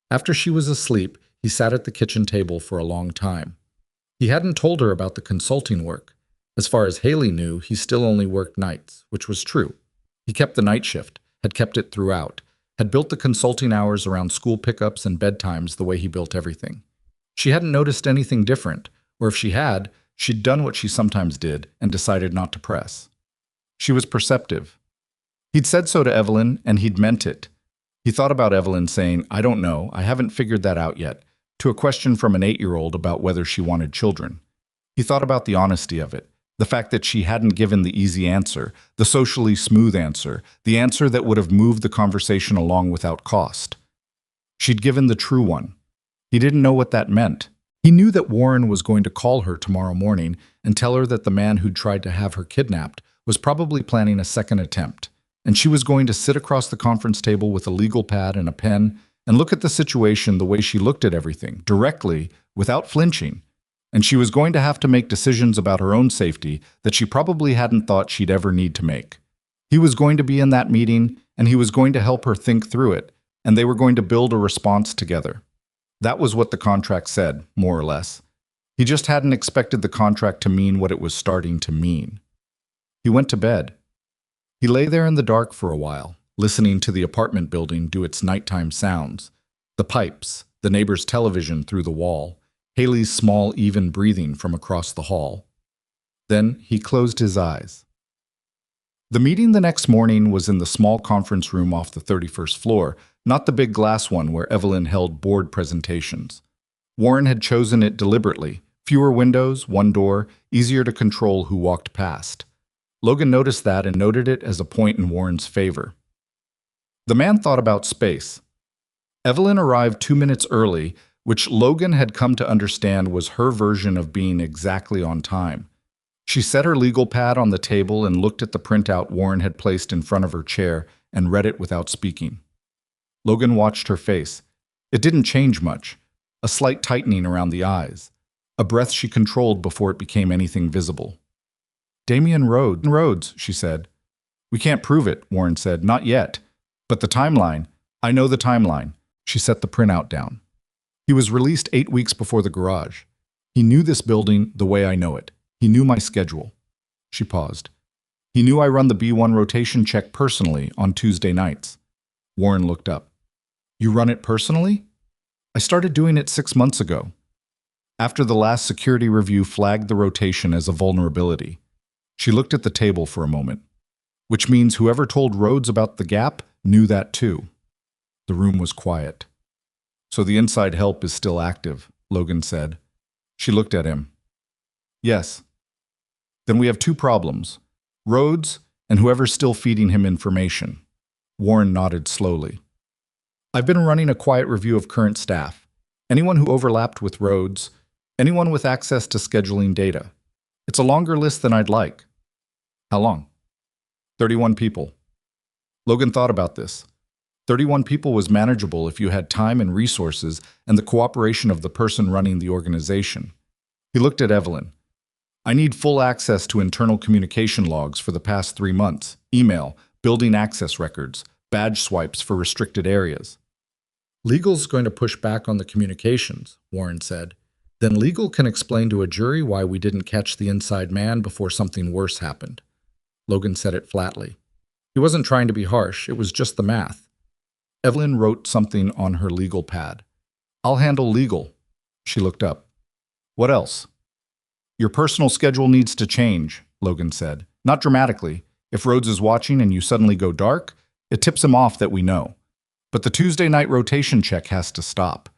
After she was asleep, he sat at the kitchen table for a long time. He hadn't told her about the consulting work. As far as Haley knew, he still only worked nights, which was true. He kept the night shift, had kept it throughout, had built the consulting hours around school pickups and bedtimes the way he built everything. She hadn't noticed anything different, or if she had, she'd done what she sometimes did and decided not to press. She was perceptive. He'd said so to Evelyn, and he'd meant it. He thought about Evelyn saying, I don't know, I haven't figured that out yet, to a question from an 8-year-old about whether she wanted children. He thought about the honesty of it. The fact that she hadn't given the easy answer, the socially smooth answer, the answer that would have moved the conversation along without cost. She'd given the true one. He didn't know what that meant. He knew that Warren was going to call her tomorrow morning and tell her that the man who'd tried to have her kidnapped was probably planning a second attempt, and she was going to sit across the conference table with a legal pad and a pen and look at the situation the way she looked at everything, directly, without flinching. And she was going to have to make decisions about her own safety that she probably hadn't thought she'd ever need to make. He was going to be in that meeting, and he was going to help her think through it, and they were going to build a response together. That was what the contract said, more or less. He just hadn't expected the contract to mean what it was starting to mean. He went to bed. He lay there in the dark for a while, listening to the apartment building do its nighttime sounds, the pipes, the neighbor's television through the wall, Haley's small, even breathing from across the hall. Then he closed his eyes. The meeting the next morning was in the small conference room off the 31st floor, not the big glass one where Evelyn held board presentations. Warren had chosen it deliberately. Fewer windows, one door, easier to control who walked past. Logan noticed that and noted it as a point in Warren's favor. The man thought about space. Evelyn arrived 2 minutes early, which Logan had come to understand was her version of being exactly on time. She set her legal pad on the table and looked at the printout Warren had placed in front of her chair and read it without speaking. Logan watched her face. It didn't change much, a slight tightening around the eyes. a breath she controlled before it became anything visible. Damian Rhodes, she said. We can't prove it, Warren said. Not yet. But the timeline. I know the timeline. She set the printout down. He was released 8 weeks before the garage. He knew this building the way I know it. He knew my schedule. She paused. He knew I run the B1 rotation check personally on Tuesday nights. Warren looked up. You run it personally? I started doing it 6 months ago. After the last security review flagged the rotation as a vulnerability. She looked at the table for a moment. Which means whoever told Rhodes about the gap knew that too. The room was quiet. So the inside help is still active, Logan said. She looked at him. Yes. Then we have 2 problems. Rhodes and whoever's still feeding him information. Warren nodded slowly. I've been running a quiet review of current staff. Anyone who overlapped with Rhodes, anyone with access to scheduling data. It's a longer list than I'd like. How long? 31 people. Logan thought about this. 31 people was manageable if you had time and resources and the cooperation of the person running the organization. He looked at Evelyn. I need full access to internal communication logs for the past 3 months, email, building access records, badge swipes for restricted areas. Legal's going to push back on the communications, Warren said. Then legal can explain to a jury why we didn't catch the inside man before something worse happened. Logan said it flatly. He wasn't trying to be harsh, it was just the math. Evelyn wrote something on her legal pad. I'll handle legal. She looked up. What else? Your personal schedule needs to change, Logan said. Not dramatically. If Rhodes is watching and you suddenly go dark, it tips him off that we know. But the Tuesday night rotation check has to stop.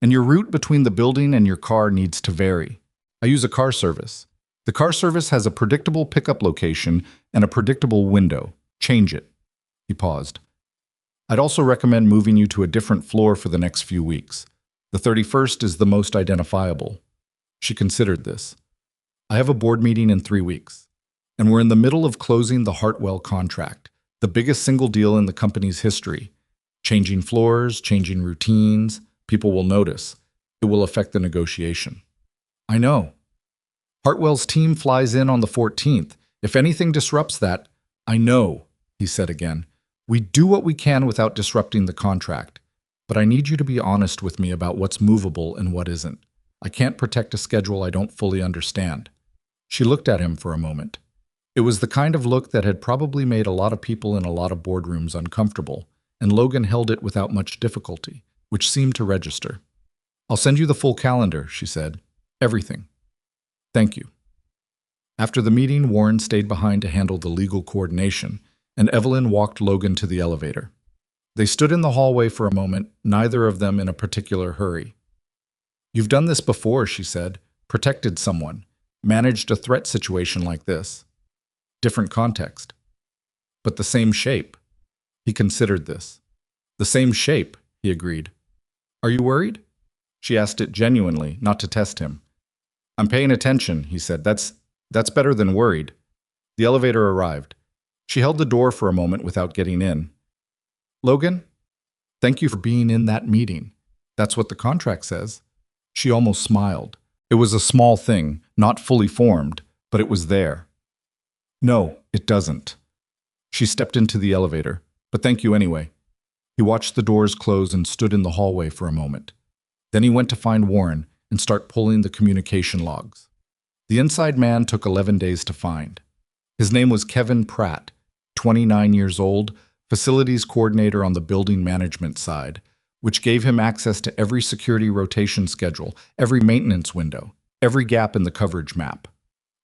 And your route between the building and your car needs to vary. I use a car service. The car service has a predictable pickup location and a predictable window. Change it. He paused. I'd also recommend moving you to a different floor for the next few weeks. The 31st is the most identifiable. She considered this. I have a board meeting in 3 weeks, and we're in the middle of closing the Hartwell contract, the biggest single deal in the company's history. Changing floors, changing routines, people will notice. It will affect the negotiation. I know. Hartwell's team flies in on the 14th. If anything disrupts that, I know, he said again. We do what we can without disrupting the contract, but I need you to be honest with me about what's movable and what isn't. I can't protect a schedule I don't fully understand. She looked at him for a moment. It was the kind of look that had probably made a lot of people in a lot of boardrooms uncomfortable, and Logan held it without much difficulty, which seemed to register. I'll send you the full calendar, she said. Everything. Thank you. After the meeting, Warren stayed behind to handle the legal coordination, and Evelyn walked Logan to the elevator. They stood in the hallway for a moment, neither of them in a particular hurry. You've done this before, she said. Protected someone. Managed a threat situation like this. Different context. But the same shape. He considered this. The same shape, he agreed. Are you worried? She asked it genuinely, not to test him. I'm paying attention, he said. That's better than worried. The elevator arrived. She held the door for a moment without getting in. Logan, thank you for being in that meeting. That's what the contract says. She almost smiled. It was a small thing, not fully formed, but it was there. No, it doesn't. She stepped into the elevator, but thank you anyway. He watched the doors close and stood in the hallway for a moment. Then he went to find Warren and start pulling the communication logs. The inside man took 11 days to find. His name was Kevin Pratt, 29 years old, facilities coordinator on the building management side, which gave him access to every security rotation schedule, every maintenance window, every gap in the coverage map.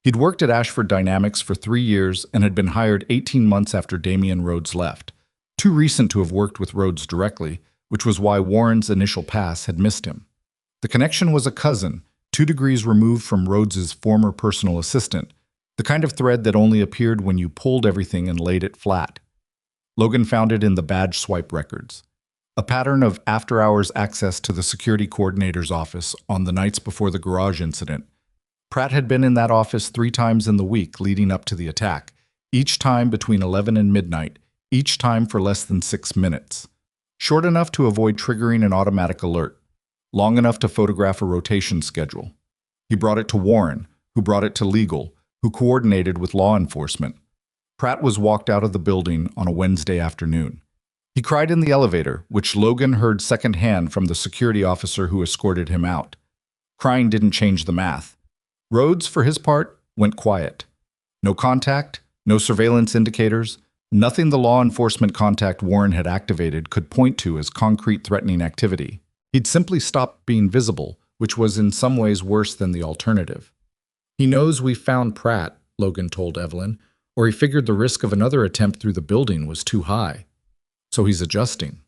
He'd worked at Ashford Dynamics for 3 years and had been hired 18 months after Damian Rhodes left. Too recent to have worked with Rhodes directly, which was why Warren's initial pass had missed him. The connection was a cousin, 2 degrees removed from Rhodes's former personal assistant, the kind of thread that only appeared when you pulled everything and laid it flat. Logan found it in the badge swipe records. A pattern of after-hours access to the security coordinator's office on the nights before the garage incident. Pratt had been in that office 3 times in the week leading up to the attack, each time between 11 and midnight, each time for less than 6 minutes. Short enough to avoid triggering an automatic alert, long enough to photograph a rotation schedule. He brought it to Warren, who brought it to legal, who coordinated with law enforcement. Pratt was walked out of the building on a Wednesday afternoon. He cried in the elevator, which Logan heard secondhand from the security officer who escorted him out. Crying didn't change the math. Rhodes, for his part, went quiet. No contact, no surveillance indicators, nothing the law enforcement contact Warren had activated could point to as concrete threatening activity. He'd simply stopped being visible, which was in some ways worse than the alternative. "He knows we found Pratt," Logan told Evelyn, "or he figured the risk of another attempt through the building was too high. So he's adjusting."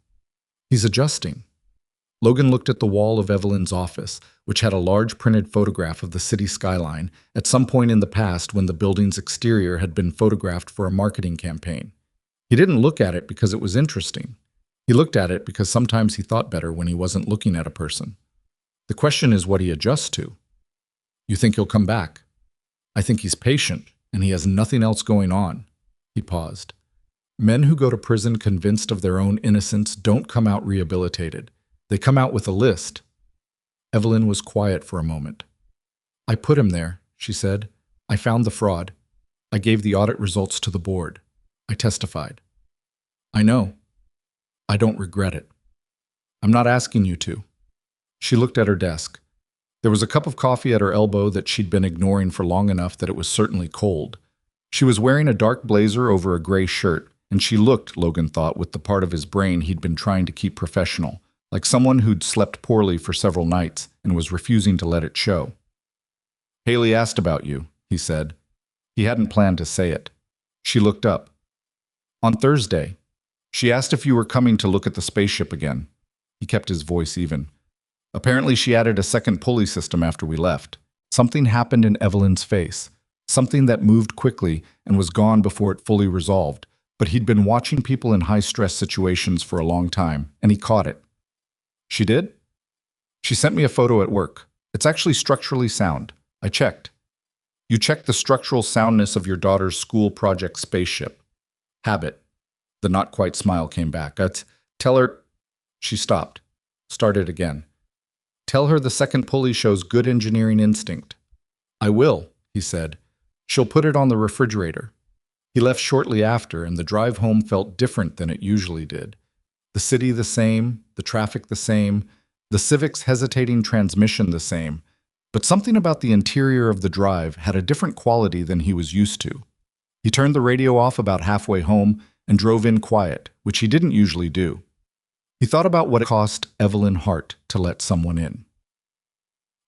He's adjusting. Logan looked at the wall of Evelyn's office, which had a large printed photograph of the city skyline at some point in the past when the building's exterior had been photographed for a marketing campaign. He didn't look at it because it was interesting. He looked at it because sometimes he thought better when he wasn't looking at a person. The question is what he adjusts to. "You think he'll come back?" "I think he's patient, and he has nothing else going on." He paused. "Men who go to prison convinced of their own innocence don't come out rehabilitated. They come out with a list." Evelyn was quiet for a moment. "I put him there," she said. "I found the fraud. I gave the audit results to the board. I testified." "I know. I don't regret it." "I'm not asking you to." She looked at her desk. There was a cup of coffee at her elbow that she'd been ignoring for long enough that it was certainly cold. She was wearing a dark blazer over a gray shirt, and she looked, Logan thought, with the part of his brain he'd been trying to keep professional, like someone who'd slept poorly for several nights and was refusing to let it show. "Haley asked about you," he said. He hadn't planned to say it. She looked up. "On Thursday. She asked if you were coming to look at the spaceship again." He kept his voice even. "Apparently she added a second pulley system after we left." Something happened in Evelyn's face, something that moved quickly and was gone before it fully resolved, but he'd been watching people in high-stress situations for a long time, and he caught it. "She did?" "She sent me a photo at work. It's actually structurally sound. I checked." "You checked the structural soundness of your daughter's school project spaceship." "Habit." The not-quite smile came back. Tell her—" She stopped. Started again. "Tell her the second pulley shows good engineering instinct." "I will," he said. "She'll put it on the refrigerator." He left shortly after, and the drive home felt different than it usually did. The city the same, the traffic the same, the Civic's hesitating transmission the same, but something about the interior of the drive had a different quality than he was used to. He turned the radio off about halfway home and drove in quiet, which he didn't usually do. He thought about what it cost Evelyn Hart to let someone in.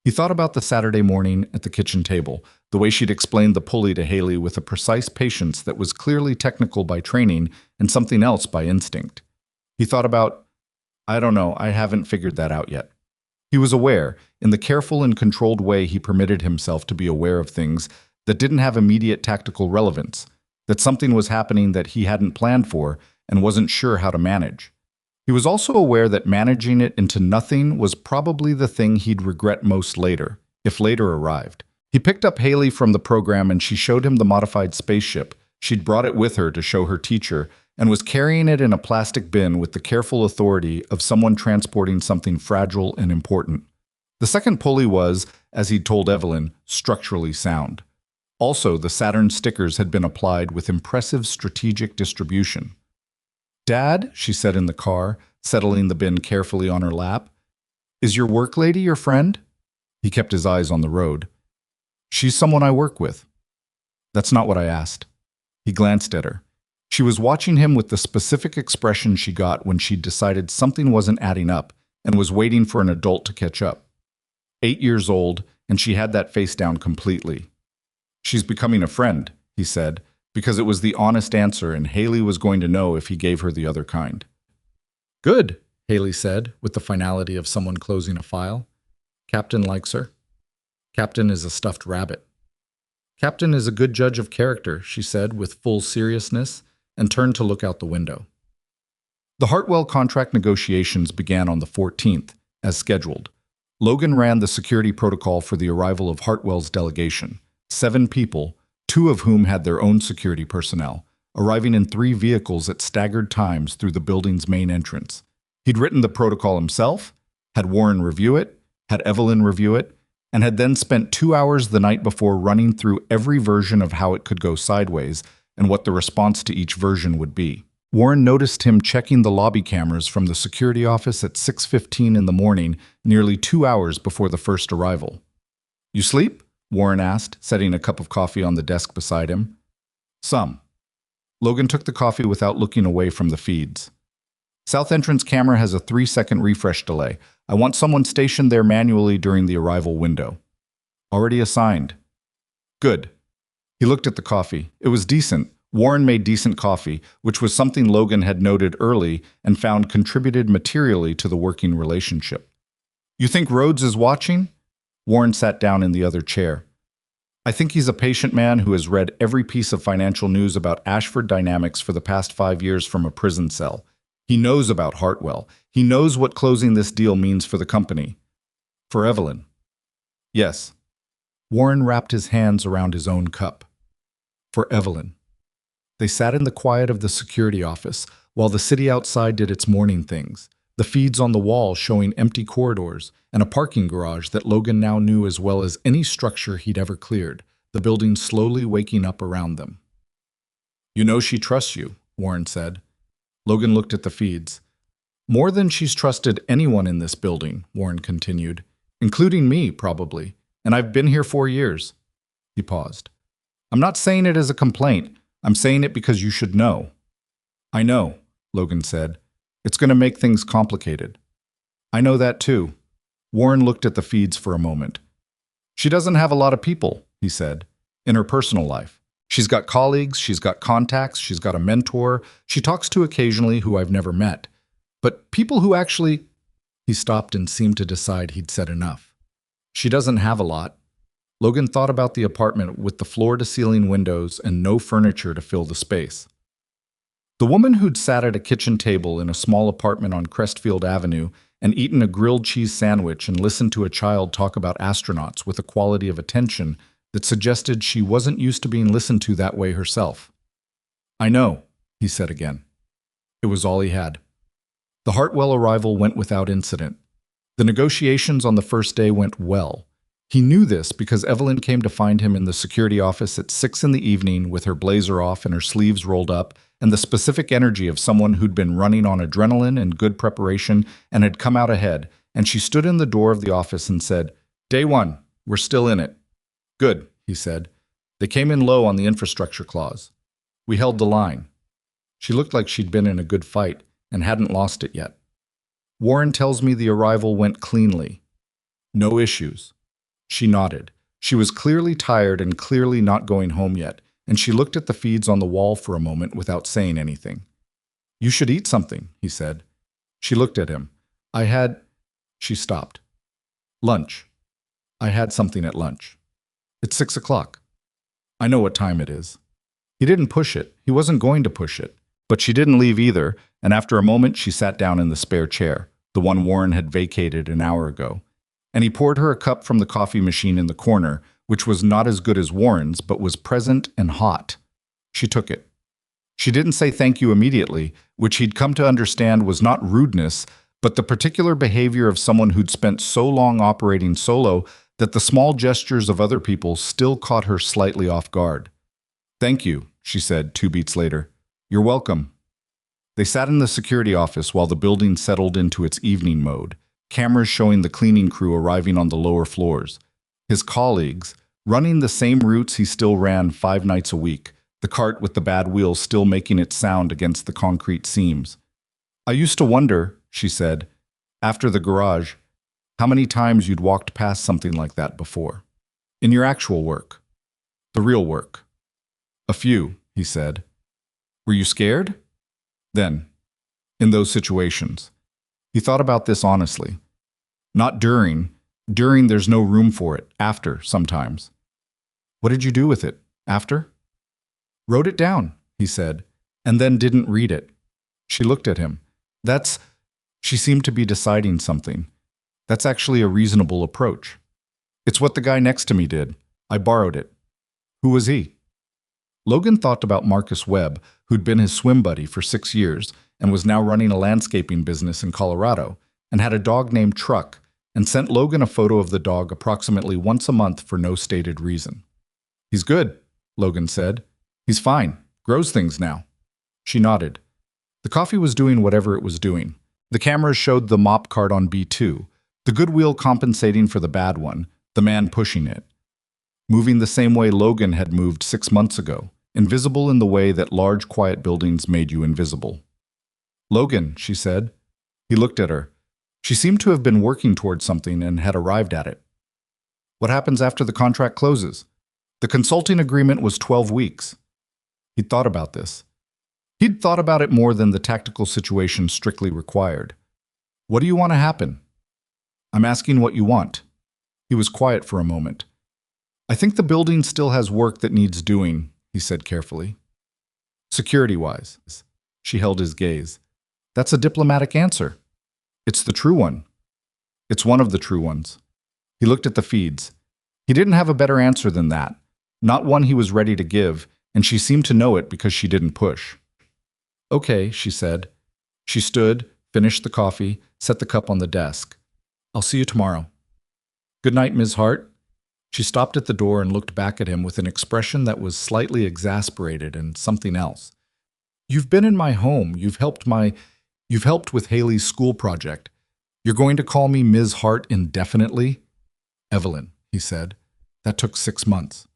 He thought about the Saturday morning at the kitchen table, the way she'd explained the pulley to Haley with a precise patience that was clearly technical by training and something else by instinct. He thought about, "I don't know, I haven't figured that out yet." He was aware, in the careful and controlled way he permitted himself to be aware of things that didn't have immediate tactical relevance, that something was happening that he hadn't planned for and wasn't sure how to manage. He was also aware that managing it into nothing was probably the thing he'd regret most later, if later arrived. He picked up Haley from the program and she showed him the modified spaceship. She'd brought it with her to show her teacher and was carrying it in a plastic bin with the careful authority of someone transporting something fragile and important. The second pulley was, as he'd told Evelyn, structurally sound. Also, the Saturn stickers had been applied with impressive strategic distribution. "Dad," she said in the car, settling the bin carefully on her lap, "is your work lady your friend?" He kept his eyes on the road. "She's someone I work with." "That's not what I asked." He glanced at her. She was watching him with the specific expression she got when she'd decided something wasn't adding up and was waiting for an adult to catch up. 8 years old, and she had that face down completely. "She's becoming a friend," he said, because it was the honest answer and Haley was going to know if he gave her the other kind. "Good," Haley said, with the finality of someone closing a file. "Captain likes her." "Captain is a stuffed rabbit." "Captain is a good judge of character," she said with full seriousness, and turned to look out the window. The Hartwell contract negotiations began on the 14th, as scheduled. Logan ran the security protocol for the arrival of Hartwell's delegation, 7 people, 2 of whom had their own security personnel, arriving in 3 vehicles at staggered times through the building's main entrance. He'd written the protocol himself, had Warren review it, had Evelyn review it, and had then spent 2 hours the night before running through every version of how it could go sideways and what the response to each version would be. Warren noticed him checking the lobby cameras from the security office at 6:15 in the morning, nearly 2 hours before the first arrival. "You sleep?" Warren asked, setting a cup of coffee on the desk beside him. "Some." Logan took the coffee without looking away from the feeds. "South entrance camera has a 3-second refresh delay. I want someone stationed there manually during the arrival window." "Already assigned." "Good." He looked at the coffee. It was decent. Warren made decent coffee, which was something Logan had noted early and found contributed materially to the working relationship. "You think Rhodes is watching?" Warren sat down in the other chair. "I think he's a patient man who has read every piece of financial news about Ashford Dynamics for the past 5 years from a prison cell. He knows about Hartwell. He knows what closing this deal means for the company." "For Evelyn." "Yes." Warren wrapped his hands around his own cup. "For Evelyn." They sat in the quiet of the security office while the city outside did its morning things, the feeds on the wall showing empty corridors and a parking garage that Logan now knew as well as any structure he'd ever cleared, the building slowly waking up around them. "You know she trusts you," Warren said. Logan looked at the feeds. "More than she's trusted anyone in this building," Warren continued, "including me, probably, and I've been here 4 years." He paused. "I'm not saying it as a complaint. I'm saying it because you should know." "I know," Logan said. "It's going to make things complicated." "I know that too." Warren looked at the feeds for a moment. "She doesn't have a lot of people," he said, "in her personal life. She's got colleagues, she's got contacts, she's got a mentor, she talks to occasionally who I've never met. But people who actually—" He stopped and seemed to decide he'd said enough. "She doesn't have a lot." Logan thought about the apartment with the floor-to-ceiling windows and no furniture to fill the space. The woman who'd sat at a kitchen table in a small apartment on Crestfield Avenue and eaten a grilled cheese sandwich and listened to a child talk about astronauts with a quality of attention that suggested she wasn't used to being listened to that way herself. "I know," he said again. It was all he had. The Hartwell arrival went without incident. The negotiations on the first day went well. He knew this because Evelyn came to find him in the security office at 6 in the evening with her blazer off and her sleeves rolled up and the specific energy of someone who'd been running on adrenaline and good preparation and had come out ahead, and she stood in the door of the office and said, "Day 1, we're still in it." "Good," he said. "They came in low on the infrastructure clause. We held the line." She looked like she'd been in a good fight and hadn't lost it yet. "Warren tells me the arrival went cleanly. No issues." She nodded. She was clearly tired and clearly not going home yet, and she looked at the feeds on the wall for a moment without saying anything. "You should eat something," he said. She looked at him. "I had—" She stopped. "Lunch. I had something at lunch. It's 6 o'clock. I know what time it is." He didn't push it. He wasn't going to push it. But she didn't leave either, and after a moment she sat down in the spare chair, the one Warren had vacated an hour ago. And he poured her a cup from the coffee machine in the corner, which was not as good as Warren's, but was present and hot. She took it. She didn't say thank you immediately, which he'd come to understand was not rudeness, but the particular behavior of someone who'd spent so long operating solo that the small gestures of other people still caught her slightly off guard. "Thank you," she said 2 beats later. "You're welcome." They sat in the security office while the building settled into its evening mode, cameras showing the cleaning crew arriving on the lower floors. His colleagues, running the same routes he still ran 5 nights a week, the cart with the bad wheels still making its sound against the concrete seams. "I used to wonder," she said, "after the garage, how many times you'd walked past something like that before. In your actual work. The real work." "A few," he said. "Were you scared?" "Then. In those situations." He thought about this honestly. "Not during. During there's no room for it. After, sometimes." "What did you do with it? After?" "Wrote it down," he said, "and then didn't read it." She looked at him. "That's—" She seemed to be deciding something. "That's actually a reasonable approach. It's what the guy next to me did. I borrowed it." "Who was he?" Logan thought about Marcus Webb, who'd been his swim buddy for 6 years and was now running a landscaping business in Colorado, and had a dog named Truck, and sent Logan a photo of the dog approximately once a month for no stated reason. "He's good," Logan said. "He's fine. Grows things now." She nodded. The coffee was doing whatever it was doing. The cameras showed the mop cart on B2, the good wheel compensating for the bad one, the man pushing it. Moving the same way Logan had moved 6 months ago, invisible in the way that large, quiet buildings made you invisible. "Logan," she said. He looked at her. She seemed to have been working towards something and had arrived at it. "What happens after the contract closes?" The consulting agreement was 12 weeks. He'd thought about this. He'd thought about it more than the tactical situation strictly required. "What do you want to happen?" "I'm asking what you want." He was quiet for a moment. "I think the building still has work that needs doing," he said carefully. "Security-wise." She held his gaze. "That's a diplomatic answer." "It's the true one." "It's one of the true ones." He looked at the feeds. He didn't have a better answer than that, not one he was ready to give, and she seemed to know it because she didn't push. "Okay," she said. She stood, finished the coffee, set the cup on the desk. "I'll see you tomorrow." "Good night, Ms. Hart." She stopped at the door and looked back at him with an expression that was slightly exasperated and something else. "You've been in my home. You've helped with Haley's school project. You're going to call me Ms. Hart indefinitely?" "Evelyn," he said. "That took 6 months.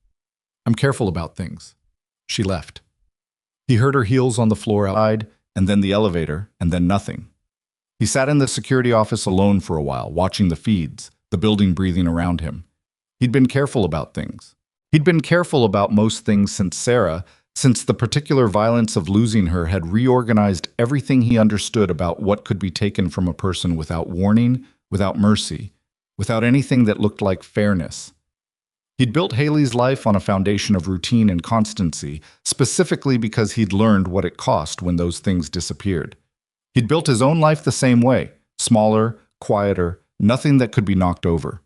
I'm careful about things." She left. He heard her heels on the floor outside, and then the elevator, and then nothing. He sat in the security office alone for a while, watching the feeds, the building breathing around him. He'd been careful about things. He'd been careful about most things since the particular violence of losing her had reorganized everything he understood about what could be taken from a person without warning, without mercy, without anything that looked like fairness. He'd built Haley's life on a foundation of routine and constancy, specifically because he'd learned what it cost when those things disappeared. He'd built his own life the same way, smaller, quieter, nothing that could be knocked over.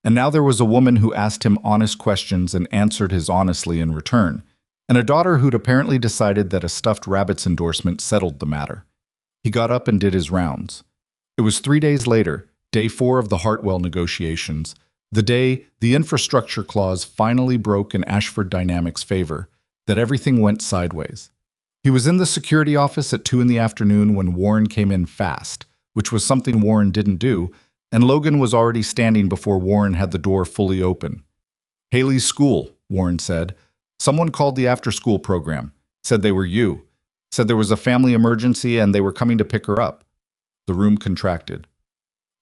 And now there was a woman who asked him honest questions and answered his honestly in return, and a daughter who'd apparently decided that a stuffed rabbit's endorsement settled the matter. He got up and did his rounds. It was 3 days later, day 4 of the Hartwell negotiations, the day the infrastructure clause finally broke in Ashford Dynamics' favor, that everything went sideways. He was in the security office at 2 in the afternoon when Warren came in fast, which was something Warren didn't do, and Logan was already standing before Warren had the door fully open. "Haley's school," Warren said. "Someone called the after-school program, said they were you, said there was a family emergency and they were coming to pick her up." The room contracted.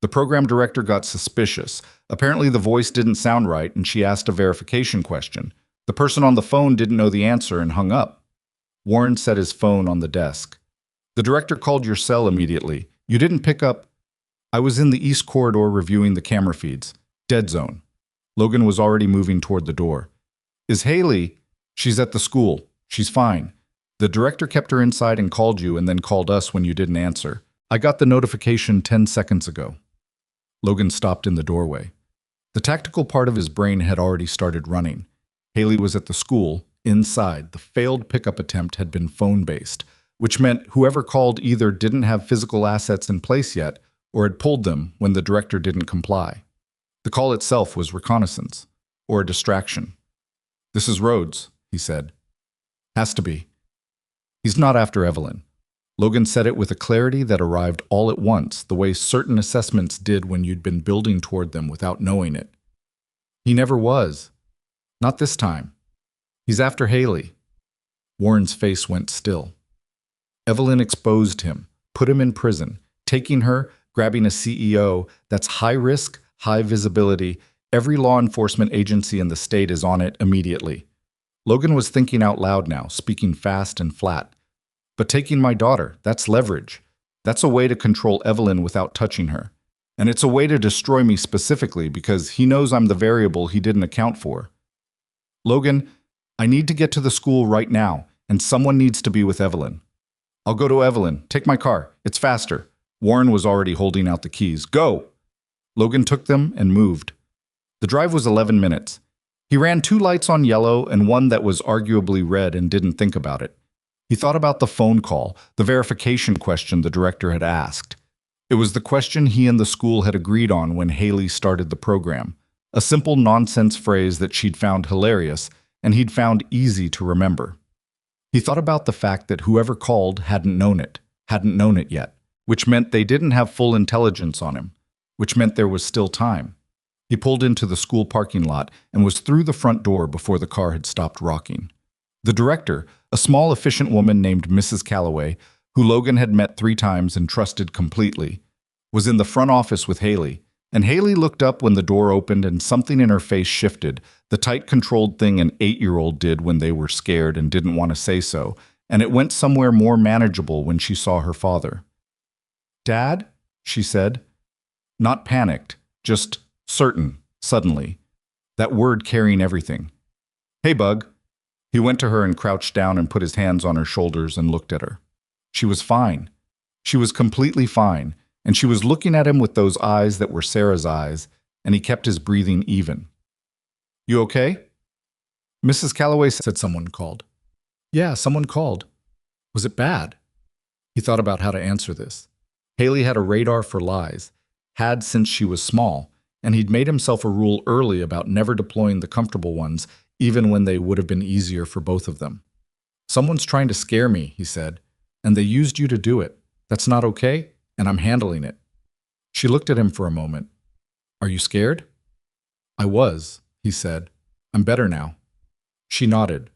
The program director got suspicious. Apparently the voice didn't sound right, and she asked a verification question. The person on the phone didn't know the answer and hung up. Warren set his phone on the desk. "The director called your cell immediately. You didn't pick up." "I was in the east corridor reviewing the camera feeds. Dead zone." Logan was already moving toward the door. "Is Haley?" "She's at the school. She's fine. The director kept her inside and called you and then called us when you didn't answer. I got the notification 10 seconds ago." Logan stopped in the doorway. The tactical part of his brain had already started running. Haley was at the school, inside. The failed pickup attempt had been phone-based, which meant whoever called either didn't have physical assets in place yet or had pulled them when the director didn't comply. The call itself was reconnaissance, or a distraction. "This is Rhodes," he said. "Has to be." "He's not after Evelyn." Logan said it with a clarity that arrived all at once, the way certain assessments did when you'd been building toward them without knowing it. "He never was. Not this time. He's after Haley." Warren's face went still. Evelyn exposed him, put him in prison, taking her, grabbing a CEO, that's high risk, high visibility. Every law enforcement agency in the state is on it immediately. Logan was thinking out loud now, speaking fast and flat. "But taking my daughter, that's leverage. That's a way to control Evelyn without touching her. And it's a way to destroy me specifically because he knows I'm the variable he didn't account for. Logan, I need to get to the school right now, and someone needs to be with Evelyn." "I'll go to Evelyn. Take my car. It's faster." Warren was already holding out the keys. "Go!" Logan took them and moved. The drive was 11 minutes. He ran 2 lights on yellow and one that was arguably red and didn't think about it. He thought about the phone call, the verification question the director had asked. It was the question he and the school had agreed on when Haley started the program, a simple nonsense phrase that she'd found hilarious and he'd found easy to remember. He thought about the fact that whoever called hadn't known it yet, which meant they didn't have full intelligence on him, which meant there was still time. He pulled into the school parking lot and was through the front door before the car had stopped rocking. The director, a small, efficient woman named Mrs. Calloway, who Logan had met 3 times and trusted completely, was in the front office with Haley, and Haley looked up when the door opened and something in her face shifted, the tight, controlled thing an 8-year-old did when they were scared and didn't want to say so, and it went somewhere more manageable when she saw her father. "Dad?" she said. Not panicked, just certain, suddenly. That word carrying everything. "Hey, Bug." He went to her and crouched down and put his hands on her shoulders and looked at her. She was fine. She was completely fine, and she was looking at him with those eyes that were Sarah's eyes, and he kept his breathing even. "You okay?" "Mrs. Calloway said someone called." "Yeah, someone called. Was it bad?" He thought about how to answer this. Haley had a radar for lies, had since she was small, and he'd made himself a rule early about never deploying the comfortable ones, even when they would have been easier for both of them. "Someone's trying to scare me," he said, "and they used you to do it. That's not okay, and I'm handling it." She looked at him for a moment. "Are you scared?" "I was," he said. "I'm better now." She nodded,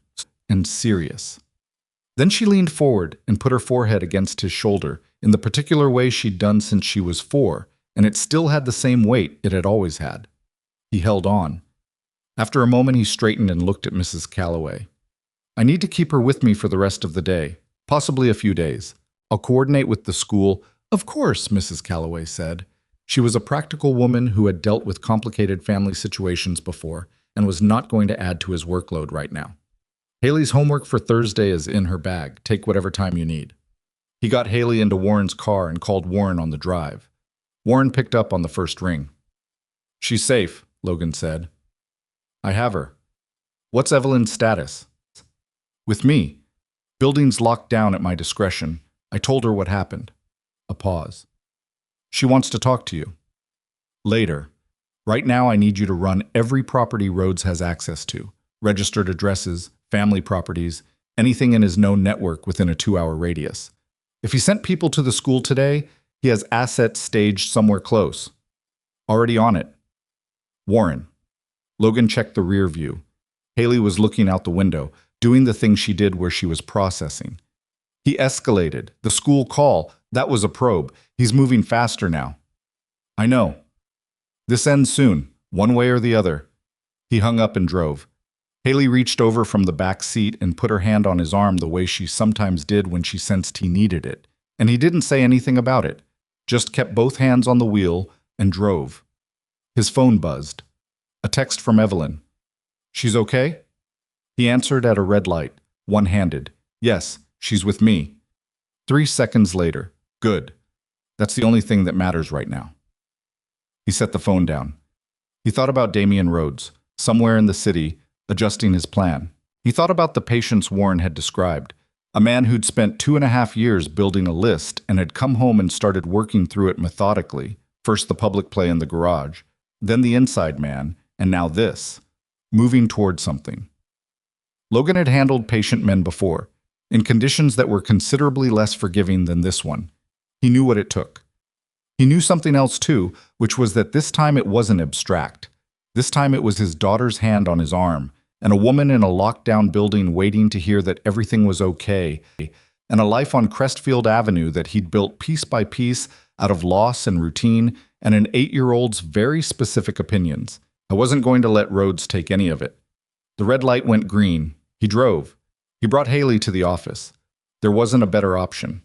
and serious. Then she leaned forward and put her forehead against his shoulder in the particular way she'd done since she was 4, and it still had the same weight it had always had. He held on. After a moment, he straightened and looked at Mrs. Calloway. "I need to keep her with me for the rest of the day, possibly a few days. I'll coordinate with the school." "Of course," Mrs. Calloway said. She was a practical woman who had dealt with complicated family situations before and was not going to add to his workload right now. "Haley's homework for Thursday is in her bag. Take whatever time you need." He got Haley into Warren's car and called Warren on the drive. Warren picked up on the first ring. "She's safe," Logan said. "I have her." "What's Evelyn's status?" "With me. Building's locked down at my discretion. I told her what happened." A pause. "She wants to talk to you." "Later. Right now I need you to run every property Rhodes has access to. Registered addresses, family properties, anything in his known network within a 2-hour radius. If he sent people to the school today, he has assets staged somewhere close. Already on it." "Warren." Logan checked the rear view. Haley was looking out the window, doing the thing she did where she was processing. "He escalated. The school call. That was a probe. He's moving faster now." "I know. This ends soon, one way or the other." He hung up and drove. Haley reached over from the back seat and put her hand on his arm the way she sometimes did when she sensed he needed it, and he didn't say anything about it, just kept both hands on the wheel and drove. His phone buzzed. A text from Evelyn. "She's okay?" He answered at a red light, one-handed. "Yes, she's with me." 3 seconds later. "Good. That's the only thing that matters right now." He set the phone down. He thought about Damian Rhodes, somewhere in the city, adjusting his plan. He thought about the patience Warren had described, a man who'd spent 2.5 years building a list and had come home and started working through it methodically, first the public play in the garage, then the inside man, and now this, moving toward something. Logan had handled patient men before, in conditions that were considerably less forgiving than this one. He knew what it took. He knew something else too, which was that this time it wasn't abstract. This time it was his daughter's hand on his arm, and a woman in a locked-down building waiting to hear that everything was okay, and a life on Crestfield Avenue that he'd built piece by piece out of loss and routine and an 8-year-old's very specific opinions. I wasn't going to let Rhodes take any of it. The red light went green. He drove. He brought Haley to the office. There wasn't a better option.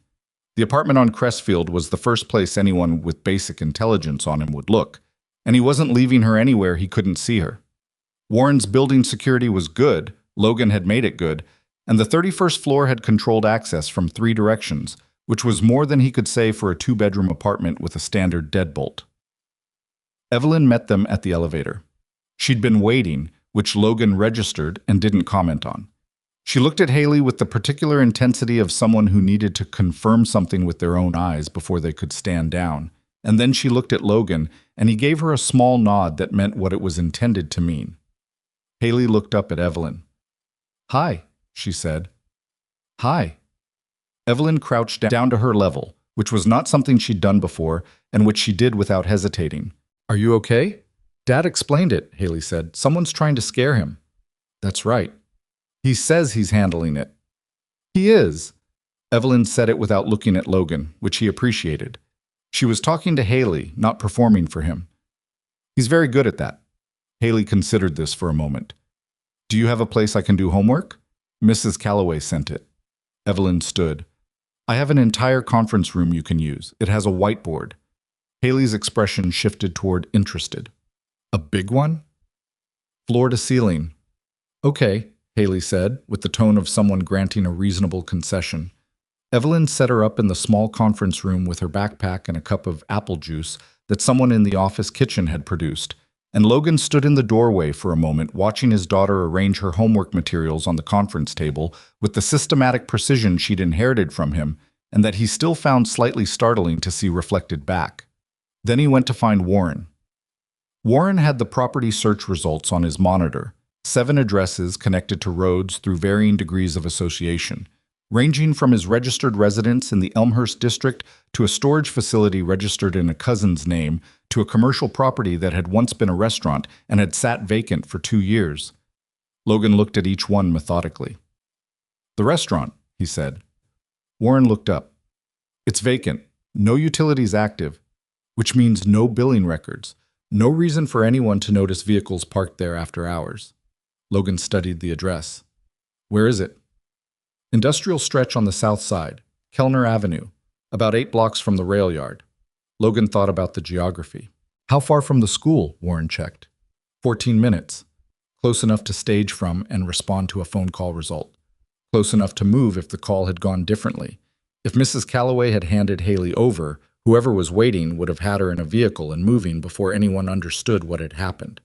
The apartment on Crestfield was the first place anyone with basic intelligence on him would look, and he wasn't leaving her anywhere he couldn't see her. Warren's building security was good, Logan had made it good, and the 31st floor had controlled access from 3 directions, which was more than he could say for a 2-bedroom apartment with a standard deadbolt. Evelyn met them at the elevator. She'd been waiting, which Logan registered and didn't comment on. She looked at Haley with the particular intensity of someone who needed to confirm something with their own eyes before they could stand down, And then she looked at Logan, and he gave her a small nod that meant what it was intended to mean. Haley looked up at Evelyn. "Hi," she said. "Hi." Evelyn crouched down to her level, which was not something she'd done before, and which she did without hesitating. "Are you okay?" "Dad explained it," Haley said. "Someone's trying to scare him." "That's right. He says he's handling it." "He is." Evelyn said it without looking at Logan, which he appreciated. She was talking to Haley, not performing for him. "He's very good at that." Haley considered this for a moment. "Do you have a place I can do homework?" "Mrs. Calloway sent it." Evelyn stood. "I have an entire conference room you can use. It has a whiteboard." Haley's expression shifted toward interested. "A big one?" "Floor to ceiling." "Okay," Haley said, with the tone of someone granting a reasonable concession. Evelyn set her up in the small conference room with her backpack and a cup of apple juice that someone in the office kitchen had produced, and Logan stood in the doorway for a moment watching his daughter arrange her homework materials on the conference table with the systematic precision she'd inherited from him and that he still found slightly startling to see reflected back. Then he went to find Warren. Warren had the property search results on his monitor, 7 addresses connected to roads through varying degrees of association, ranging from his registered residence in the Elmhurst district to a storage facility registered in a cousin's name to a commercial property that had once been a restaurant and had sat vacant for 2 years. Logan looked at each one methodically. "The restaurant," he said. Warren looked up. "It's vacant, no utilities active, which means no billing records, no reason for anyone to notice vehicles parked there after hours." Logan studied the address. "Where is it?" "Industrial stretch on the south side, Kellner Avenue, about 8 blocks from the rail yard." Logan thought about the geography. "How far from the school?" Warren checked. 14 minutes. Close enough to stage from and respond to a phone call result. Close enough to move if the call had gone differently. If Mrs. Calloway had handed Haley over, whoever was waiting would have had her in a vehicle and moving before anyone understood what had happened.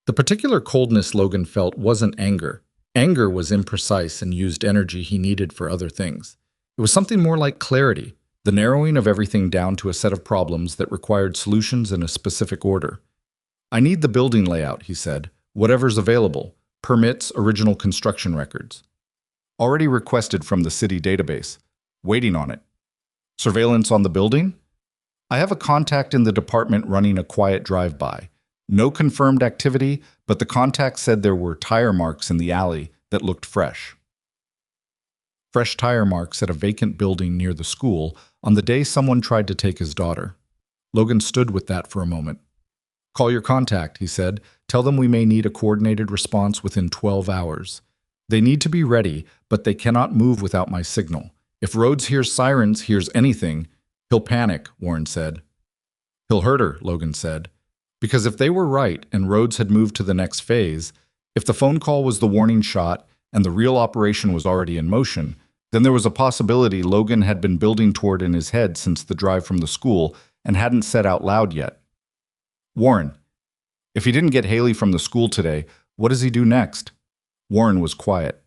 The particular coldness Logan felt wasn't anger. Anger was imprecise and used energy he needed for other things. It was something more like clarity, the narrowing of everything down to a set of problems that required solutions in a specific order. "I need the building layout," he said. "Whatever's available. Permits, original construction records." "Already requested from the city database. Waiting on it." "Surveillance on the building?" "I have a contact in the department running a quiet drive-by. No confirmed activity, but the contact said there were tire marks in the alley that looked fresh." Fresh tire marks at a vacant building near the school on the day someone tried to take his daughter. Logan stood with that for a moment. "Call your contact," he said. "Tell them we may need a coordinated response within 12 hours. They need to be ready, but they cannot move without my signal. If Rhodes hears sirens, hears anything, he'll panic," Warren said. "He'll hurt her," Logan said. Because if they were right and Rhodes had moved to the next phase, if the phone call was the warning shot and the real operation was already in motion, then there was a possibility Logan had been building toward in his head since the drive from the school and hadn't said out loud yet. "Warren, if he didn't get Haley from the school today, what does he do next?" Warren was quiet.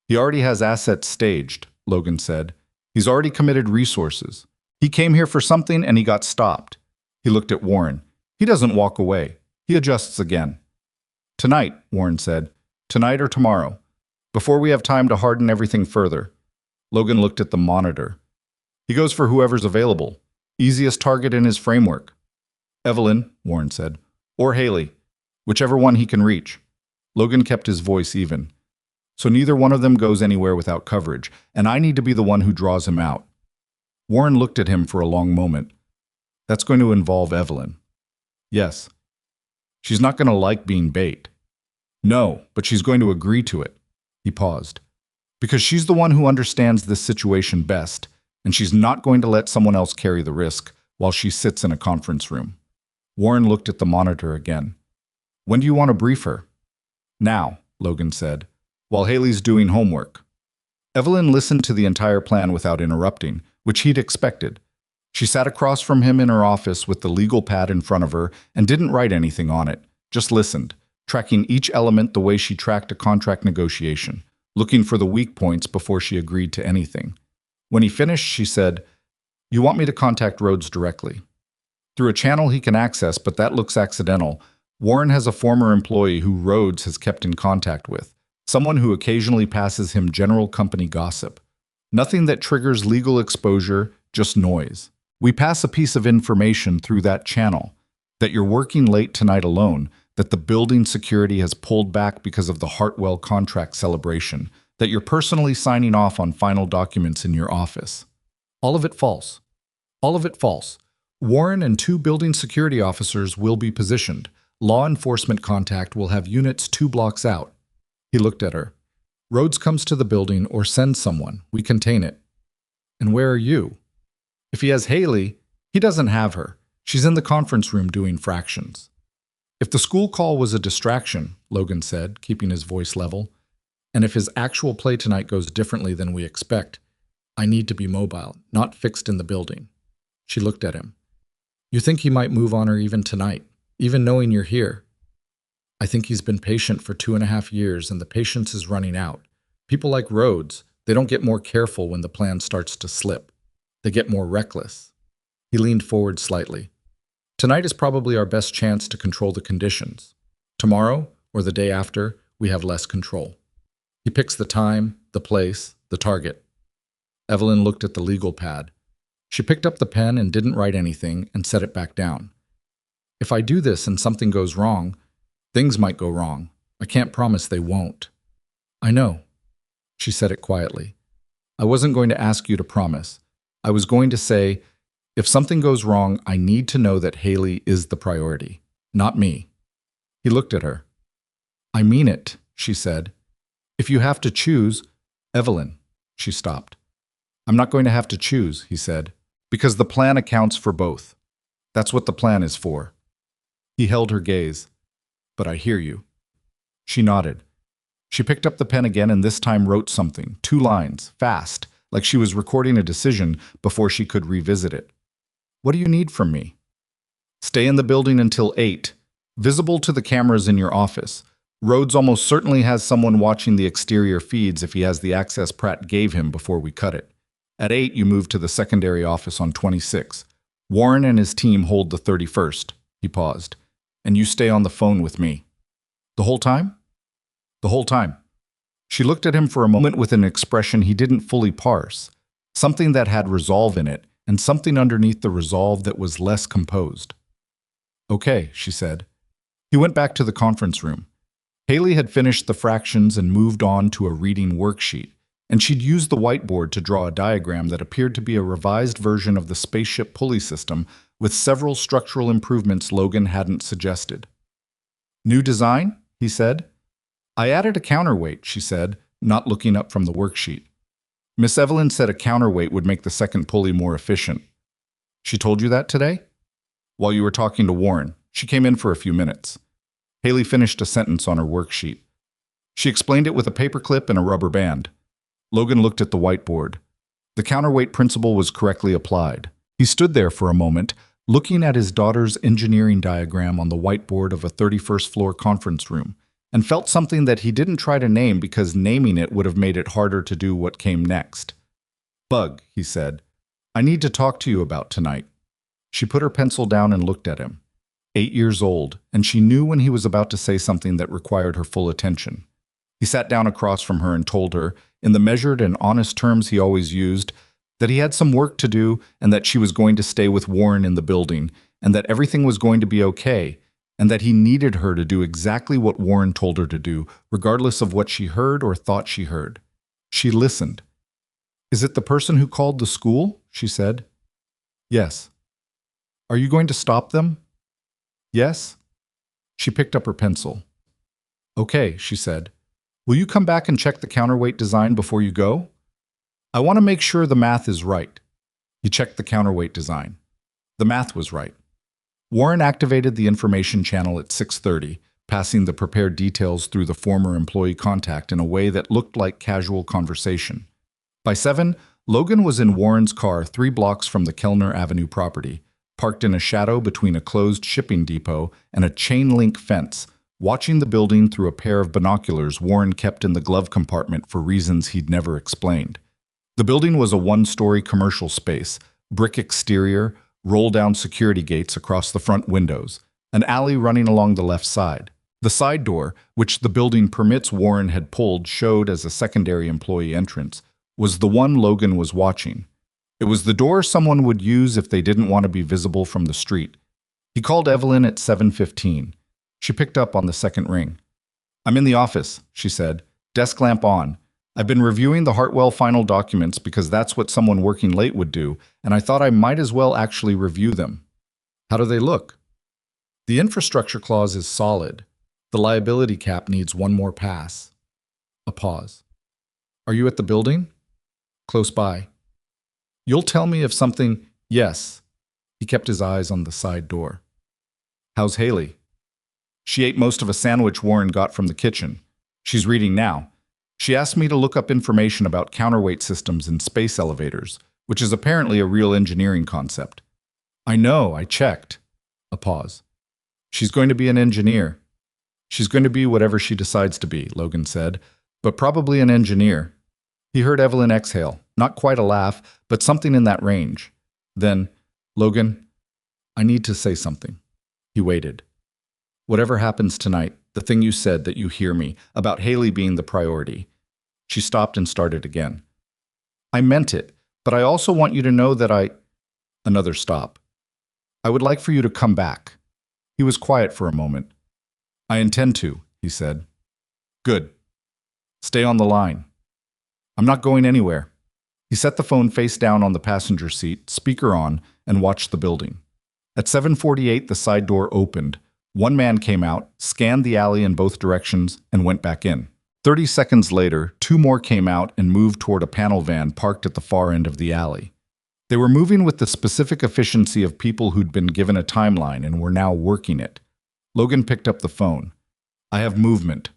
"He already has assets staged," Logan said. "He's already committed resources. He came here for something and he got stopped." He looked at Warren. "He doesn't walk away. He adjusts again." "Tonight," Warren said. "Tonight or tomorrow. Before we have time to harden everything further." Logan looked at the monitor. "He goes for whoever's available. Easiest target in his framework." "Evelyn," Warren said. "Or Haley. Whichever one he can reach." Logan kept his voice even. "So neither one of them goes anywhere without coverage, and I need to be the one who draws him out." Warren looked at him for a long moment. "That's going to involve Evelyn." "Yes." "She's not going to like being bait." "No, but she's going to agree to it." He paused. "Because she's the one who understands this situation best, and she's not going to let someone else carry the risk while she sits in a conference room." Warren looked at the monitor again. "When do you want to brief her?" "Now," Logan said, "while Haley's doing homework." Evelyn listened to the entire plan without interrupting, which he'd expected. She sat across from him in her office with the legal pad in front of her and didn't write anything on it, just listened, tracking each element the way she tracked a contract negotiation, looking for the weak points before she agreed to anything. When he finished, she said, "You want me to contact Rhodes directly?" through a channel he can access, but that looks accidental. Warren has a former employee who Rhodes has kept in contact with, someone who occasionally passes him general company gossip. Nothing that triggers legal exposure, just noise. We pass a piece of information through that channel, that you're working late tonight alone, that the building security has pulled back because of the Hartwell contract celebration, that you're personally signing off on final documents in your office. All of it false. All of it false. Warren and 2 building security officers will be positioned. Law enforcement contact will have units 2 blocks out. He looked at her. Rhodes comes to the building or sends someone. We contain it. And where are you? If he has Haley, he doesn't have her. She's in the conference room doing fractions. If the school call was a distraction, Logan said, keeping his voice level, and if his actual play tonight goes differently than we expect, I need to be mobile, not fixed in the building. She looked at him. You think he might move on her even tonight, even knowing you're here? I think he's been patient for 2.5 years and the patience is running out. People like Rhodes, they don't get more careful when the plan starts to slip. They get more reckless. He leaned forward slightly. Tonight is probably our best chance to control the conditions. Tomorrow, or the day after, we have less control. He picks the time, the place, the target. Evelyn looked at the legal pad. She picked up the pen and didn't write anything and set it back down. If I do this and something goes wrong, things might go wrong. I can't promise they won't. I know. She said it quietly. I wasn't going to ask you to promise. I was going to say, if something goes wrong, I need to know that Haley is the priority, not me. He looked at her. I mean it, she said. If you have to choose, Evelyn, she stopped. I'm not going to have to choose, he said, because the plan accounts for both. That's what the plan is for. He held her gaze. But I hear you. She nodded. She picked up the pen again and this time wrote something, 2 lines, fast, like she was recording a decision before she could revisit it. What do you need from me? Stay in the building until 8, visible to the cameras in your office. Rhodes almost certainly has someone watching the exterior feeds if he has the access Pratt gave him before we cut it. At 8, you move to the secondary office on 26. Warren and his team hold the 31st. He paused. And you stay on the phone with me. The whole time? The whole time. She looked at him for a moment with an expression he didn't fully parse, something that had resolve in it, and something underneath the resolve that was less composed. Okay, she said. He went back to the conference room. Haley had finished the fractions and moved on to a reading worksheet, and she'd used the whiteboard to draw a diagram that appeared to be a revised version of the spaceship pulley system with several structural improvements Logan hadn't suggested. New design? He said. I added a counterweight, she said, not looking up from the worksheet. Miss Evelyn said a counterweight would make the second pulley more efficient. She told you that today? While you were talking to Warren. She came in for a few minutes. Haley finished a sentence on her worksheet. She explained it with a paperclip and a rubber band. Logan looked at the whiteboard. The counterweight principle was correctly applied. He stood there for a moment, looking at his daughter's engineering diagram on the whiteboard of a 31st floor conference room, and felt something that he didn't try to name because naming it would have made it harder to do what came next. Bug, he said, I need to talk to you about tonight. She put her pencil down and looked at him. 8 years old, and she knew when he was about to say something that required her full attention. He sat down across from her and told her, in the measured and honest terms he always used, that he had some work to do and that she was going to stay with Warren in the building, and that everything was going to be okay, and that he needed her to do exactly what Warren told her to do, regardless of what she heard or thought she heard. She listened. Is it the person who called the school? She said. Yes. Are you going to stop them? Yes. She picked up her pencil. Okay, she said. Will you come back and check the counterweight design before you go? I want to make sure the math is right. He checked the counterweight design. The math was right. Warren activated the information channel at 6:30, passing the prepared details through the former employee contact in a way that looked like casual conversation. By 7, Logan was in Warren's car 3 blocks from the Kellner Avenue property, parked in a shadow between a closed shipping depot and a chain-link fence, watching the building through a pair of binoculars Warren kept in the glove compartment for reasons he'd never explained. The building was a 1-story commercial space, brick exterior, roll-down security gates across the front windows, an alley running along the left side. The side door, which the building permits Warren had pulled, showed as a secondary employee entrance, was the one Logan was watching. It was the door someone would use if they didn't want to be visible from the street. He called Evelyn at 7:15. She picked up on the second ring. "I'm in the office," she said, desk lamp on. "I've been reviewing the Hartwell final documents because that's what someone working late would do, and I thought I might as well actually review them." "How do they look?" "The infrastructure clause is solid. The liability cap needs one more pass." A pause. "Are you at the building?" "Close by." "You'll tell me if something—" "Yes." He kept his eyes on the side door. "How's Haley?" "She ate most of a sandwich Warren got from the kitchen. She's reading now. She asked me to look up information about counterweight systems in space elevators, which is apparently a real engineering concept." "I know, I checked." A pause. "She's going to be an engineer." "She's going to be whatever she decides to be," Logan said, "but probably an engineer." He heard Evelyn exhale, not quite a laugh, but something in that range. Then, "Logan, I need to say something." He waited. "Whatever happens tonight, the thing you said that you hear me, about Haley being the priority." She stopped and started again. "I meant it, but I also want you to know that I—" Another stop. "I would like for you to come back." He was quiet for a moment. "I intend to," he said. "Good. Stay on the line." "I'm not going anywhere." He set the phone face down on the passenger seat, speaker on, and watched the building. At 7:48, the side door opened. One man came out, scanned the alley in both directions, and went back in. 30 seconds later, two more came out and moved toward a panel van parked at the far end of the alley. They were moving with the specific efficiency of people who'd been given a timeline and were now working it. Logan picked up the phone. "I have movement.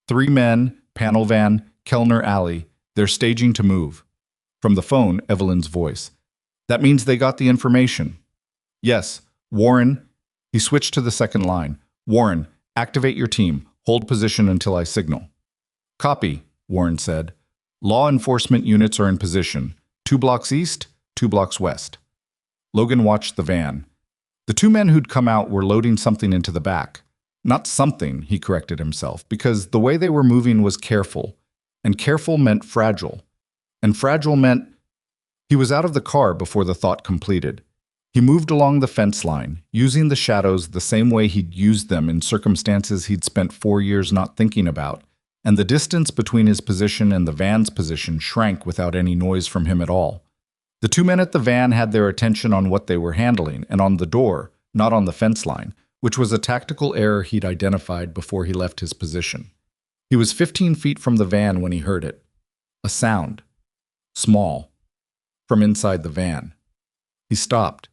3 men, panel van, Kellner Alley. They're staging to move." From the phone, Evelyn's voice. "That means they got the information." "Yes. Warren." He switched to the second line. "Warren, activate your team. Hold position until I signal." "Copy," Warren said. "Law enforcement units are in position. 2 blocks east, 2 blocks west." Logan watched the van. The 2 men who'd come out were loading something into the back. Not something, he corrected himself, because the way they were moving was careful. And careful meant fragile. And fragile meant— He was out of the car before the thought completed. He moved along the fence line, using the shadows the same way he'd used them in circumstances he'd spent 4 years not thinking about, and the distance between his position and the van's position shrank without any noise from him at all. The 2 men at the van had their attention on what they were handling and on the door, not on the fence line, which was a tactical error he'd identified before he left his position. He was 15 feet from the van when he heard it. A sound. Small. From inside the van. He stopped.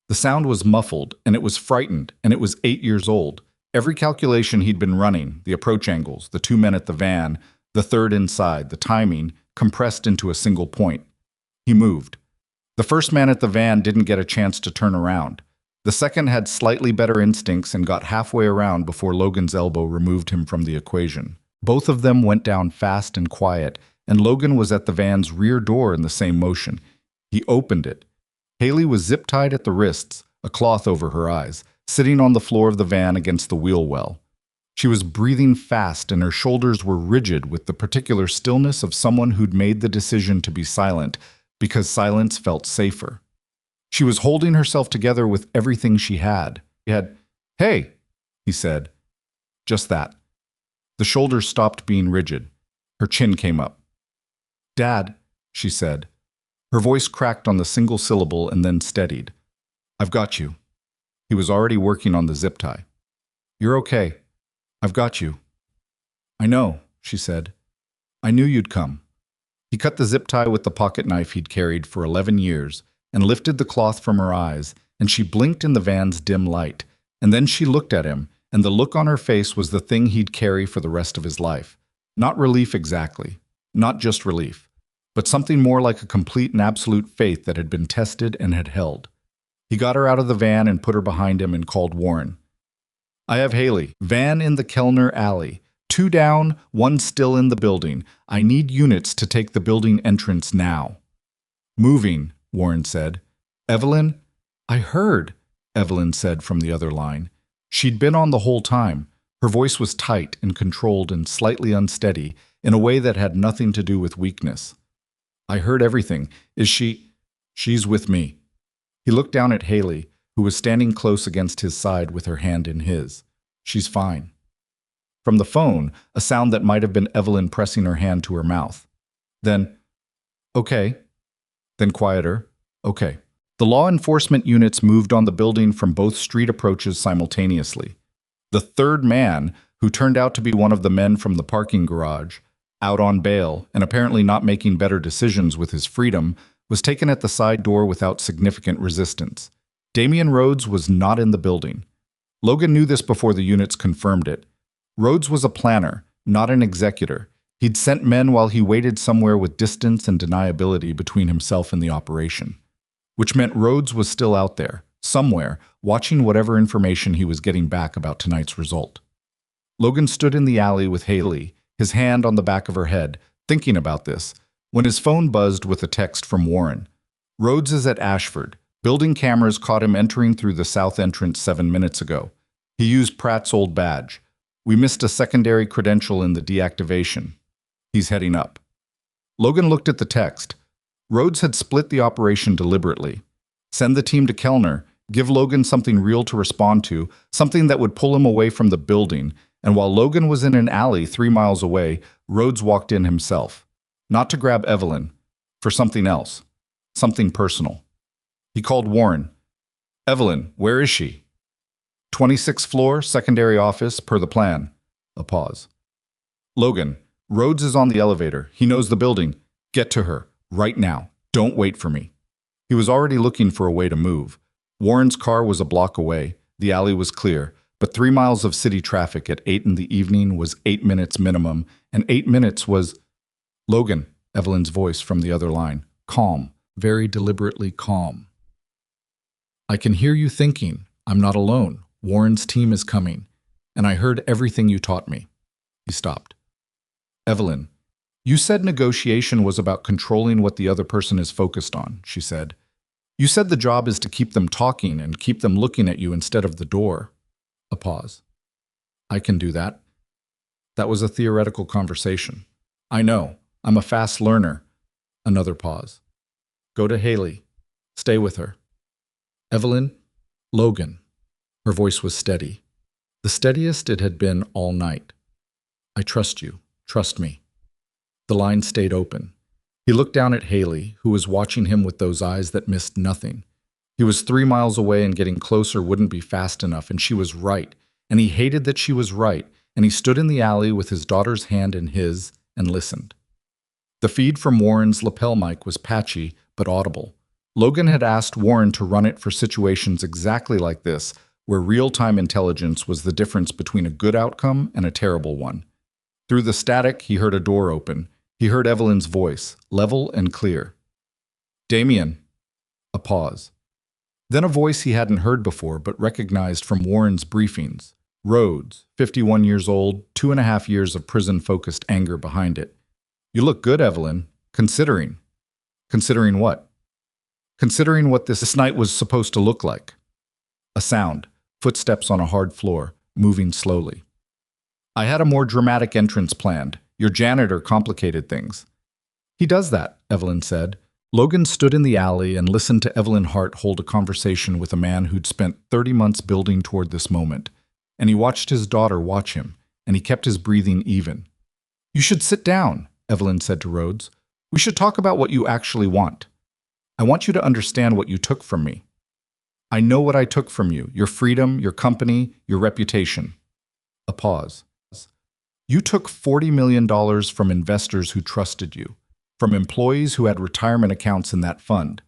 The sound was muffled, and it was frightened, and it was 8 years old. Every calculation he'd been running, the approach angles, the 2 men at the van, the third inside, the timing, compressed into a single point. He moved. The first man at the van didn't get a chance to turn around. The second had slightly better instincts and got halfway around before Logan's elbow removed him from the equation. Both of them went down fast and quiet, and Logan was at the van's rear door in the same motion. He opened it. Haley was zip-tied at the wrists, a cloth over her eyes, sitting on the floor of the van against the wheel well. She was breathing fast, and her shoulders were rigid with the particular stillness of someone who'd made the decision to be silent, because silence felt safer. She was holding herself together with everything she had. "Hey," he said. Just that. The shoulders stopped being rigid. Her chin came up. "Dad," she said. Her voice cracked on the single syllable and then steadied. "I've got you." He was already working on the zip tie. "You're okay. I've got you." "I know," she said. "I knew you'd come." He cut the zip tie with the pocket knife he'd carried for 11 years and lifted the cloth from her eyes, and she blinked in the van's dim light. And then she looked at him, and the look on her face was the thing he'd carry for the rest of his life. Not relief exactly, not just relief, but something more like a complete and absolute faith that had been tested and had held. He got her out of the van and put her behind him and called Warren. "I have Haley. Van in the Kellner Alley. 2 down, 1 still in the building. I need units to take the building entrance now." "Moving," Warren said. "Evelyn?" I heard, Evelyn said from the other line. She'd been on the whole time. Her voice was tight and controlled and slightly unsteady in a way that had nothing to do with weakness. I heard everything. Is she? She's with me. He looked down at Haley, who was standing close against his side with her hand in his. She's fine. From the phone, a sound that might have been Evelyn pressing her hand to her mouth. Then, okay. Then quieter, okay. The law enforcement units moved on the building from both street approaches simultaneously. The third man, who turned out to be one of the men from the parking garage, out on bail and apparently not making better decisions with his freedom, was taken at the side door without significant resistance. Damian Rhodes was not in the building. Logan knew this before the units confirmed it. Rhodes was a planner, not an executor. He'd sent men while he waited somewhere with distance and deniability between himself and the operation. Which meant Rhodes was still out there, somewhere, watching whatever information he was getting back about tonight's result. Logan stood in the alley with Haley, his hand on the back of her head, thinking about this, when his phone buzzed with a text from Warren. Rhodes is at Ashford. Building cameras caught him entering through the south entrance 7 minutes ago. He used Pratt's old badge. We missed a secondary credential in the deactivation. He's heading up. Logan looked at the text. Rhodes had split the operation deliberately. Send the team to Kellner, give Logan something real to respond to, something that would pull him away from the building, and while Logan was in an alley 3 miles away, Rhodes walked in himself. Not to grab Evelyn, for something else, something personal. He called Warren. Evelyn, where is she? 26th floor, secondary office, per the plan. A pause. Logan, Rhodes is on the elevator. He knows the building. Get to her, right now. Don't wait for me. He was already looking for a way to move. Warren's car was a block away. The alley was clear, but 3 miles of city traffic at 8 in the evening was 8 minutes minimum, and 8 minutes was... Logan, Evelyn's voice from the other line. Calm, very deliberately calm. I can hear you thinking, I'm not alone. Warren's team is coming, and I heard everything you taught me. He stopped. Evelyn, you said negotiation was about controlling what the other person is focused on, she said. You said the job is to keep them talking and keep them looking at you instead of the door. A pause. I can do that. That was a theoretical conversation. I know. I'm a fast learner. Another pause. Go to Haley. Stay with her. Evelyn, Logan. Her voice was steady. The steadiest it had been all night. I trust you. Trust me. The line stayed open. He looked down at Haley, who was watching him with those eyes that missed nothing. He was 3 miles away and getting closer wouldn't be fast enough, and she was right, and he hated that she was right, and he stood in the alley with his daughter's hand in his and listened. The feed from Warren's lapel mic was patchy but audible. Logan had asked Warren to run it for situations exactly like this, where real-time intelligence was the difference between a good outcome and a terrible one. Through the static, he heard a door open. He heard Evelyn's voice, level and clear. Damian. A pause. Then a voice he hadn't heard before but recognized from Warren's briefings. Rhodes, 51 years old, 2.5 years of prison-focused anger behind it. You look good, Evelyn. Considering. Considering what? Considering what this night was supposed to look like. A sound. Footsteps on a hard floor, moving slowly. I had a more dramatic entrance planned. Your janitor complicated things. He does that, Evelyn said. Logan stood in the alley and listened to Evelyn Hart hold a conversation with a man who'd spent 30 months building toward this moment. And he watched his daughter watch him, and he kept his breathing even. You should sit down, Evelyn said to Rhodes. We should talk about what you actually want. I want you to understand what you took from me. I know what I took from you, your freedom, your company, your reputation. A pause. You took $40 million from investors who trusted you, from employees who had retirement accounts in that fund.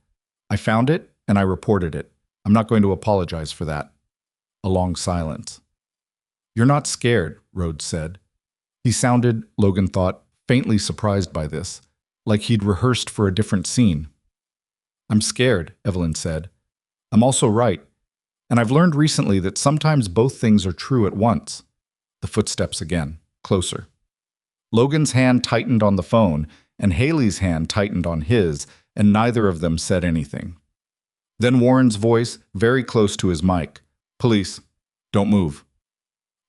I found it, and I reported it. I'm not going to apologize for that. A long silence. You're not scared, Rhodes said. He sounded, Logan thought, faintly surprised by this, like he'd rehearsed for a different scene. I'm scared, Evelyn said. I'm also right, and I've learned recently that sometimes both things are true at once. The footsteps again, closer. Logan's hand tightened on the phone, and Haley's hand tightened on his, and neither of them said anything. Then Warren's voice, very close to his mic. Police, don't move.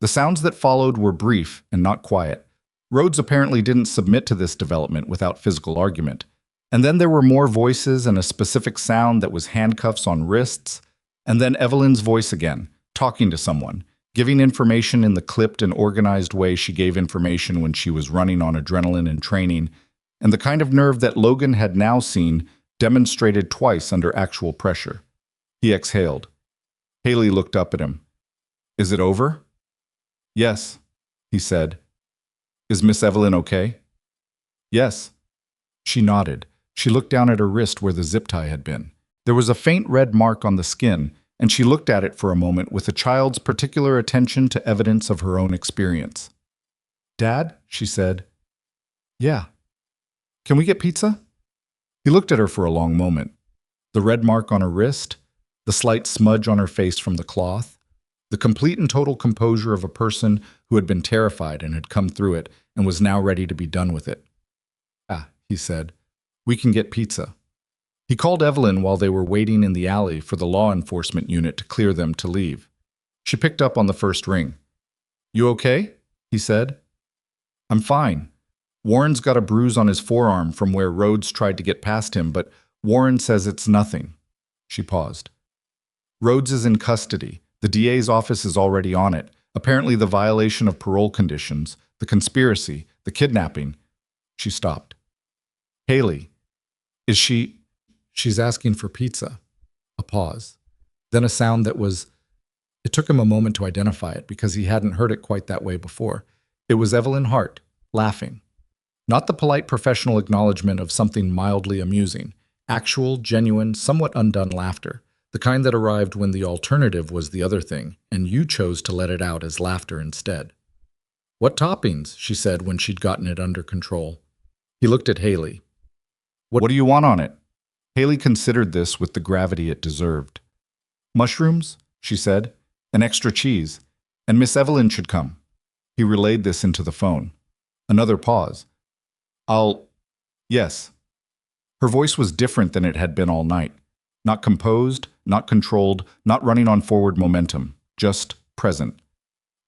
The sounds that followed were brief and not quiet. Rhodes apparently didn't submit to this development without physical argument. And then there were more voices and a specific sound that was handcuffs on wrists. And then Evelyn's voice again, talking to someone, giving information in the clipped and organized way she gave information when she was running on adrenaline and training, and the kind of nerve that Logan had now seen demonstrated twice under actual pressure. He exhaled. Haley looked up at him. Is it over? Yes, he said. Is Miss Evelyn okay? Yes. She nodded. She looked down at her wrist where the zip tie had been. There was a faint red mark on the skin, and she looked at it for a moment with a child's particular attention to evidence of her own experience. Dad, she said. Yeah. Can we get pizza? He looked at her for a long moment. The red mark on her wrist, the slight smudge on her face from the cloth, the complete and total composure of a person who had been terrified and had come through it and was now ready to be done with it. Ah, he said, we can get pizza. He called Evelyn while they were waiting in the alley for the law enforcement unit to clear them to leave. She picked up on the first ring. You okay? He said. I'm fine. Warren's got a bruise on his forearm from where Rhodes tried to get past him, but Warren says it's nothing. She paused. Rhodes is in custody. The DA's office is already on it. Apparently the violation of parole conditions, the conspiracy, the kidnapping. She stopped. Haley, is she... She's asking for pizza. A pause. Then a sound that was... It took him a moment to identify it because he hadn't heard it quite that way before. It was Evelyn Hart, laughing. Not the polite professional acknowledgement of something mildly amusing. Actual, genuine, somewhat undone laughter. The kind that arrived when the alternative was the other thing, and you chose to let it out as laughter instead. What toppings? She said when she'd gotten it under control. He looked at Haley. What do you want on it? Haley considered this with the gravity it deserved. Mushrooms, she said, and extra cheese, and Miss Evelyn should come. He relayed this into the phone. Another pause. Yes. Her voice was different than it had been all night. Not composed, not controlled, not running on forward momentum, just present.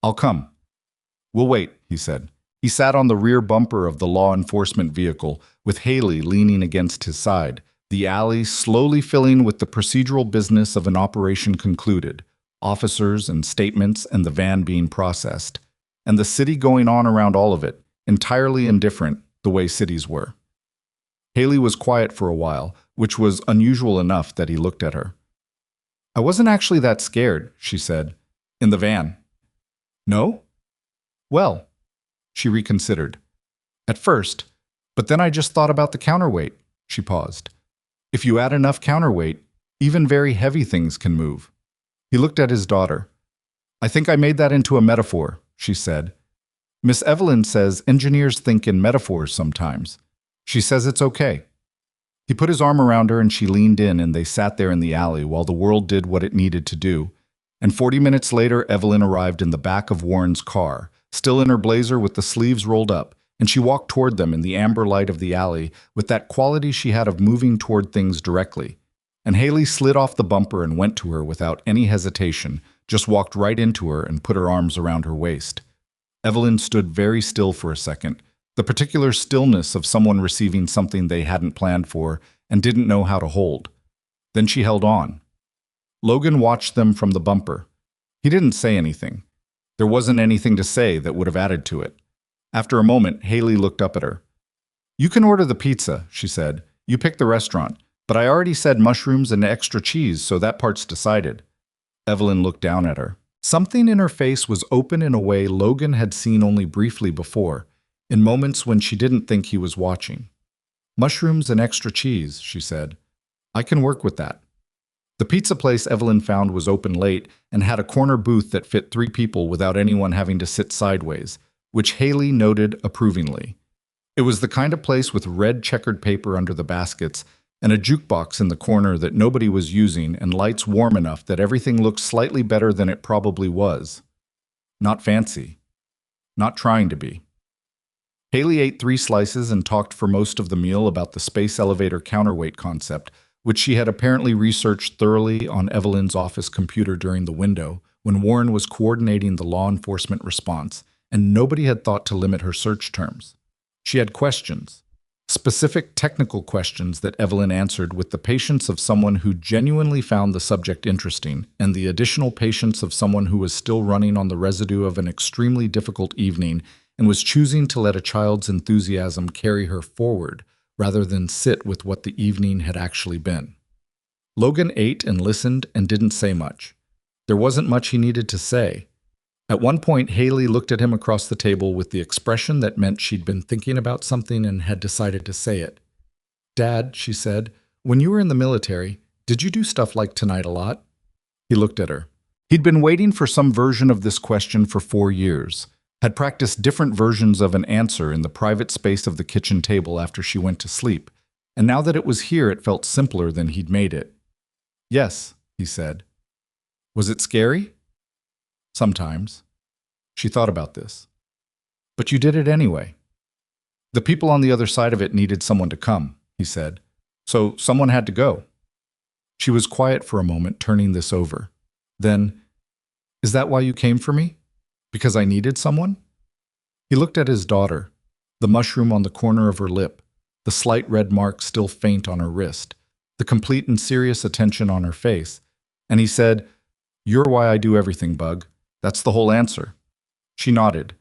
I'll come. We'll wait, he said. He sat on the rear bumper of the law enforcement vehicle, with Haley leaning against his side, the alley slowly filling with the procedural business of an operation concluded, officers and statements and the van being processed, and the city going on around all of it, entirely indifferent, the way cities were. Haley was quiet for a while, which was unusual enough that he looked at her. I wasn't actually that scared, she said. In the van. No? Well, she reconsidered. At first, but then I just thought about the counterweight, she paused. If you add enough counterweight, even very heavy things can move. He looked at his daughter. I think I made that into a metaphor, she said. Miss Evelyn says engineers think in metaphors sometimes. She says it's okay. He put his arm around her and she leaned in and they sat there in the alley while the world did what it needed to do. And 40 minutes later, Evelyn arrived in the back of Warren's car, still in her blazer with the sleeves rolled up, and she walked toward them in the amber light of the alley with that quality she had of moving toward things directly. And Haley slid off the bumper and went to her without any hesitation, just walked right into her and put her arms around her waist. Evelyn stood very still for a second, the particular stillness of someone receiving something they hadn't planned for and didn't know how to hold. Then she held on. Logan watched them from the bumper. He didn't say anything. There wasn't anything to say that would have added to it. After a moment, Haley looked up at her. You can order the pizza, she said. You pick the restaurant. But I already said mushrooms and extra cheese, so that part's decided. Evelyn looked down at her. Something in her face was open in a way Logan had seen only briefly before, in moments when she didn't think he was watching. Mushrooms and extra cheese, she said. I can work with that. The pizza place Evelyn found was open late and had a corner booth that fit 3 people without anyone having to sit sideways, which Haley noted approvingly. It was the kind of place with red checkered paper under the baskets and a jukebox in the corner that nobody was using and lights warm enough that everything looked slightly better than it probably was. Not fancy. Not trying to be. Haley ate 3 slices and talked for most of the meal about the space elevator counterweight concept, which she had apparently researched thoroughly on Evelyn's office computer during the window when Warren was coordinating the law enforcement response, and nobody had thought to limit her search terms. She had questions, specific technical questions that Evelyn answered with the patience of someone who genuinely found the subject interesting and the additional patience of someone who was still running on the residue of an extremely difficult evening and was choosing to let a child's enthusiasm carry her forward rather than sit with what the evening had actually been. Logan ate and listened and didn't say much. There wasn't much he needed to say. At one point, Haley looked at him across the table with the expression that meant she'd been thinking about something and had decided to say it. "Dad," she said, "when you were in the military, did you do stuff like tonight a lot?" He looked at her. He'd been waiting for some version of this question for 4 years, had practiced different versions of an answer in the private space of the kitchen table after she went to sleep, and now that it was here, it felt simpler than he'd made it. "Yes," he said. "Was it scary?" "Sometimes." She thought about this. "But you did it anyway." "The people on the other side of it needed someone to come," he said. "So someone had to go." She was quiet for a moment, turning this over. Then, "Is that why you came for me? Because I needed someone?" He looked at his daughter, the mushroom on the corner of her lip, the slight red mark still faint on her wrist, the complete and serious attention on her face, and he said, "You're why I do everything, Bug. That's the whole answer." She nodded.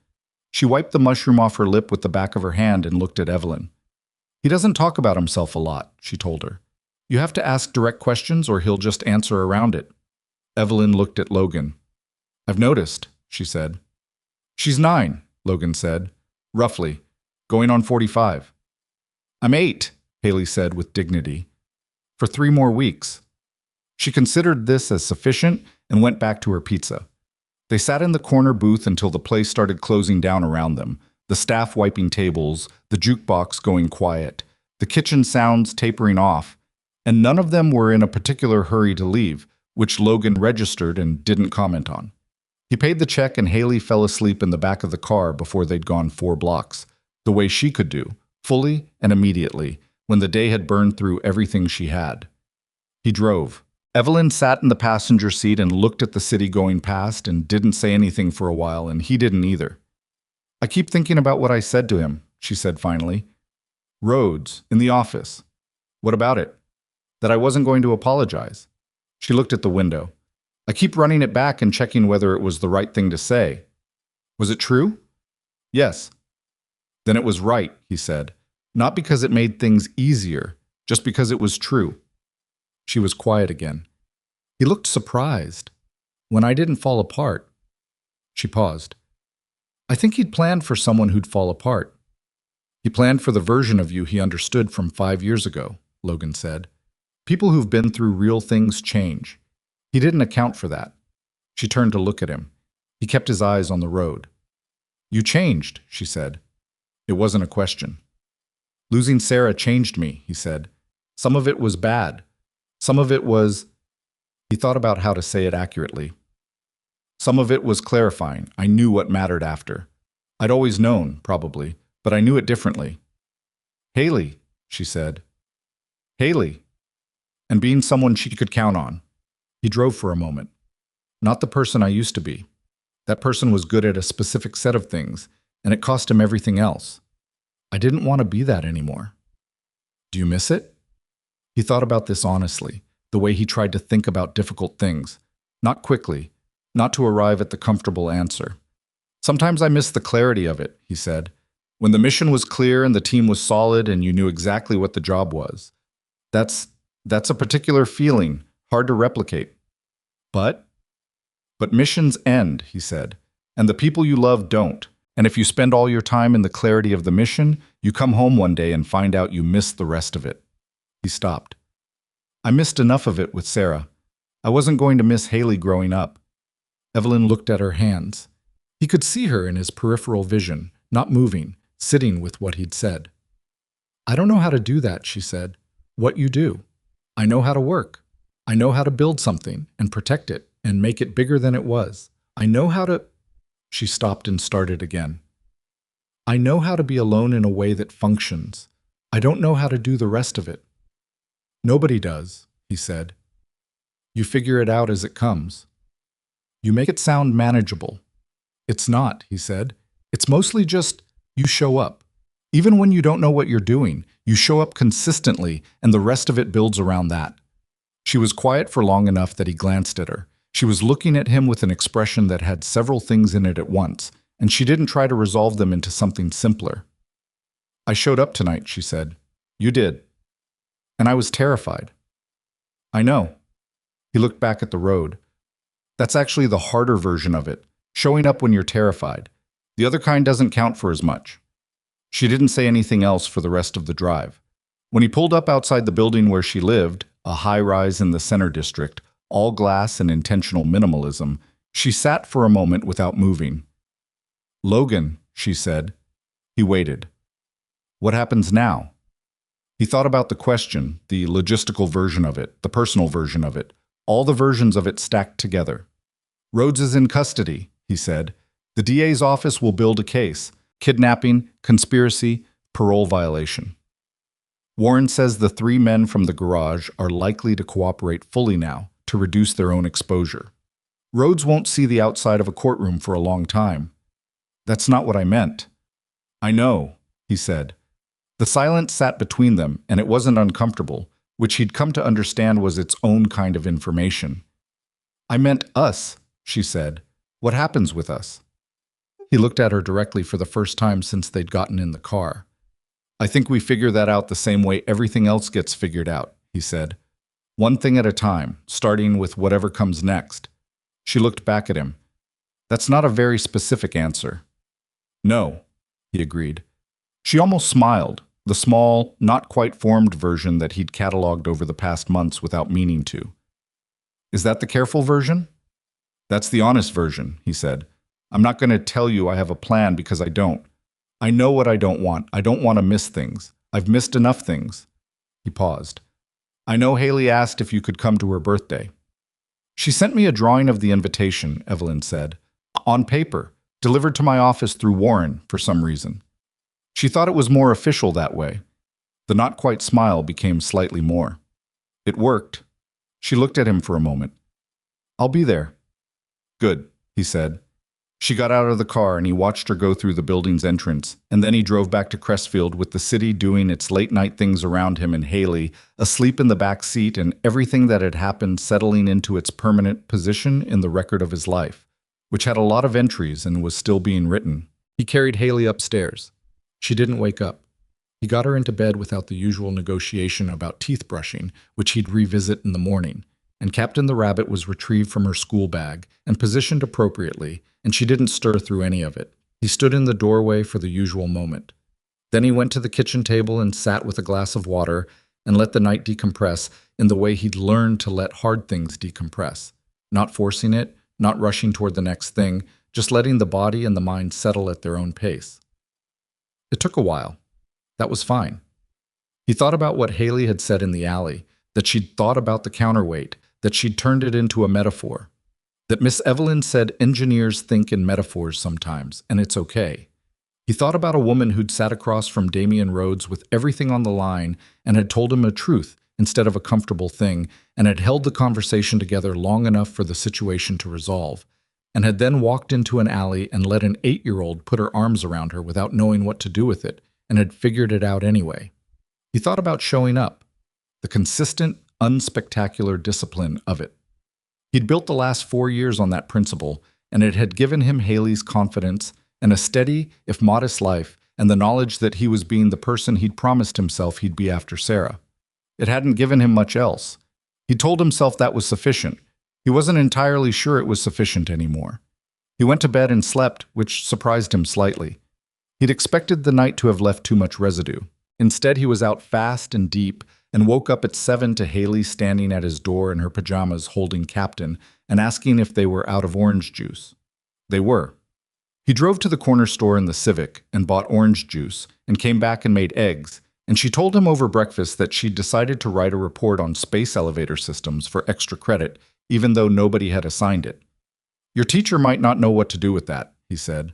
She wiped the mushroom off her lip with the back of her hand and looked at Evelyn. "He doesn't talk about himself a lot," she told her. "You have to ask direct questions or he'll just answer around it." Evelyn looked at Logan. "I've noticed," she said. "She's 9, Logan said, roughly, going on 45. "I'm 8, Haley said with dignity. "For 3 more weeks." She considered this as sufficient and went back to her pizza. They sat in the corner booth until the place started closing down around them, the staff wiping tables, the jukebox going quiet, the kitchen sounds tapering off, and none of them were in a particular hurry to leave, which Logan registered and didn't comment on. He paid the check and Haley fell asleep in the back of the car before they'd gone 4 blocks, the way she could do, fully and immediately, when the day had burned through everything she had. He drove. Evelyn sat in the passenger seat and looked at the city going past and didn't say anything for a while, and he didn't either. "I keep thinking about what I said to him," she said finally. "Rhodes, in the office." "What about it?" "That I wasn't going to apologize." She looked at the window. "I keep running it back and checking whether it was the right thing to say." "Was it true?" "Yes." "Then it was right," he said. "Not because it made things easier, just because it was true." She was quiet again. He looked surprised. "When I didn't fall apart." She paused. "I think he'd planned for someone who'd fall apart." "He planned for the version of you he understood from 5 years ago," Logan said. "People who've been through real things change. He didn't account for that." She turned to look at him. He kept his eyes on the road. "You changed," she said. It wasn't a question. "Losing Sarah changed me," he said. "Some of it was bad. Some of it was—" He thought about how to say it accurately. "Some of it was clarifying. I knew what mattered after. I'd always known, probably, but I knew it differently." "Haley," she said. "Haley." And being someone she could count on. He drove for a moment. "Not the person I used to be. That person was good at a specific set of things, and it cost him everything else. I didn't want to be that anymore." "Do you miss it?" He thought about this honestly, the way he tried to think about difficult things. Not quickly, not to arrive at the comfortable answer. "Sometimes I miss the clarity of it," he said. "When the mission was clear and the team was solid and you knew exactly what the job was. That's a particular feeling, hard to replicate." But missions end," he said, "and the people you love don't. And if you spend all your time in the clarity of the mission, you come home one day and find out you missed the rest of it." He stopped. "I missed enough of it with Sarah. I wasn't going to miss Haley growing up." Evelyn looked at her hands. He could see her in his peripheral vision, not moving, sitting with what he'd said. "I don't know how to do that," she said. "What you do. I know how to work. I know how to build something and protect it and make it bigger than it was. I know how to—" She stopped and started again. "I know how to be alone in a way that functions. I don't know how to do the rest of it." Nobody does, he said. You figure it out as it comes. You make it sound manageable. It's not, he said. It's mostly just you show up. Even when you don't know what you're doing, you show up consistently, and the rest of it builds around that. She was quiet for long enough that he glanced at her. She was looking at him with an expression that had several things in it at once, and she didn't try to resolve them into something simpler. I showed up tonight, she said. You did. And I was terrified. I know. He looked back at the road. That's actually the harder version of it, showing up when you're terrified. The other kind doesn't count for as much. She didn't say anything else for the rest of the drive. When he pulled up outside the building where she lived, a high-rise in the center district, all glass and intentional minimalism, she sat for a moment without moving. Logan, she said. He waited. What happens now? He thought about the question, the logistical version of it, the personal version of it, all the versions of it stacked together. Rhodes is in custody, he said. The DA's office will build a case. Kidnapping, conspiracy, parole violation. Warren says the 3 men from the garage are likely to cooperate fully now to reduce their own exposure. Rhodes won't see the outside of a courtroom for a long time. That's not what I meant. I know, he said. The silence sat between them, and it wasn't uncomfortable, which he'd come to understand was its own kind of information. I meant us, she said. What happens with us? He looked at her directly for the first time since they'd gotten in the car. I think we figure that out the same way everything else gets figured out, he said. One thing at a time, starting with whatever comes next. She looked back at him. That's not a very specific answer. No, he agreed. She almost smiled, the small, not quite formed version that he'd cataloged over the past months without meaning to. Is that the careful version? That's the honest version, he said. I'm not going to tell you I have a plan because I don't. I know what I don't want. I don't want to miss things. I've missed enough things. He paused. I know Haley asked if you could come to her birthday. She sent me a drawing of the invitation, Evelyn said. On paper, delivered to my office through Warren for some reason. She thought it was more official that way. The not-quite smile became slightly more. It worked. She looked at him for a moment. I'll be there. Good, he said. She got out of the car and he watched her go through the building's entrance, and then he drove back to Crestfield with the city doing its late-night things around him and Haley, asleep in the back seat, and everything that had happened settling into its permanent position in the record of his life, which had a lot of entries and was still being written. He carried Haley upstairs. She didn't wake up. He got her into bed without the usual negotiation about teeth brushing, which he'd revisit in the morning, and Captain the Rabbit was retrieved from her school bag and positioned appropriately, and she didn't stir through any of it. He stood in the doorway for the usual moment. Then he went to the kitchen table and sat with a glass of water and let the night decompress in the way he'd learned to let hard things decompress. Not forcing it, not rushing toward the next thing, just letting the body and the mind settle at their own pace. It took a while. That was fine. He thought about what Haley had said in the alley, that she'd thought about the counterweight, that she'd turned it into a metaphor. That Miss Evelyn said engineers think in metaphors sometimes, and it's okay. He thought about a woman who'd sat across from Damian Rhodes with everything on the line and had told him a truth instead of a comfortable thing, and had held the conversation together long enough for the situation to resolve, and had then walked into an alley and let an 8-year-old put her arms around her without knowing what to do with it, and had figured it out anyway. He thought about showing up, the consistent, unspectacular discipline of it. He'd built the last 4 years on that principle, and it had given him Haley's confidence and a steady, if modest life, and the knowledge that he was being the person he'd promised himself he'd be after Sarah. It hadn't given him much else. He told himself that was sufficient. He wasn't entirely sure it was sufficient anymore. He went to bed and slept, which surprised him slightly. He'd expected the night to have left too much residue. Instead, he was out fast and deep, and woke up at 7 to Haley standing at his door in her pajamas holding Captain and asking if they were out of orange juice. They were. He drove to the corner store in the Civic and bought orange juice and came back and made eggs, and she told him over breakfast that she'd decided to write a report on space elevator systems for extra credit, even though nobody had assigned it. Your teacher might not know what to do with that, he said.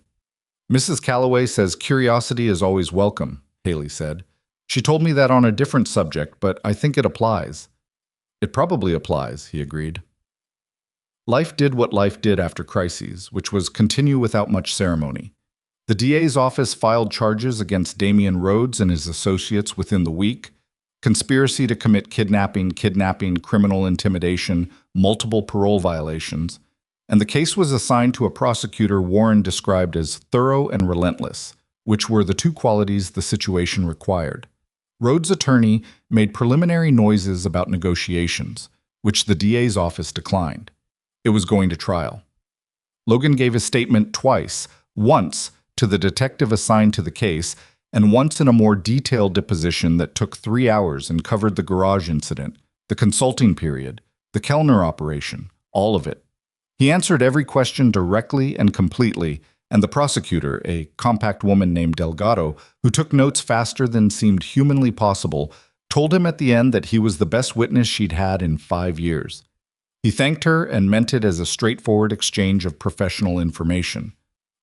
Mrs. Calloway says curiosity is always welcome, Haley said. She told me that on a different subject, but I think it applies. It probably applies, he agreed. Life did what life did after crises, which was continue without much ceremony. The DA's office filed charges against Damian Rhodes and his associates within the week: conspiracy to commit kidnapping, criminal intimidation, multiple parole violations, and the case was assigned to a prosecutor Warren described as thorough and relentless, which were the two qualities the situation required. Rhodes' attorney made preliminary noises about negotiations, which the DA's office declined. It was going to trial. Logan gave a statement twice, once to the detective assigned to the case, and once in a more detailed deposition that took 3 hours and covered the garage incident, the consulting period, the Kellner operation, all of it. He answered every question directly and completely, and the prosecutor, a compact woman named Delgado, who took notes faster than seemed humanly possible, told him at the end that he was the best witness she'd had in 5 years. He thanked her and meant it as a straightforward exchange of professional information.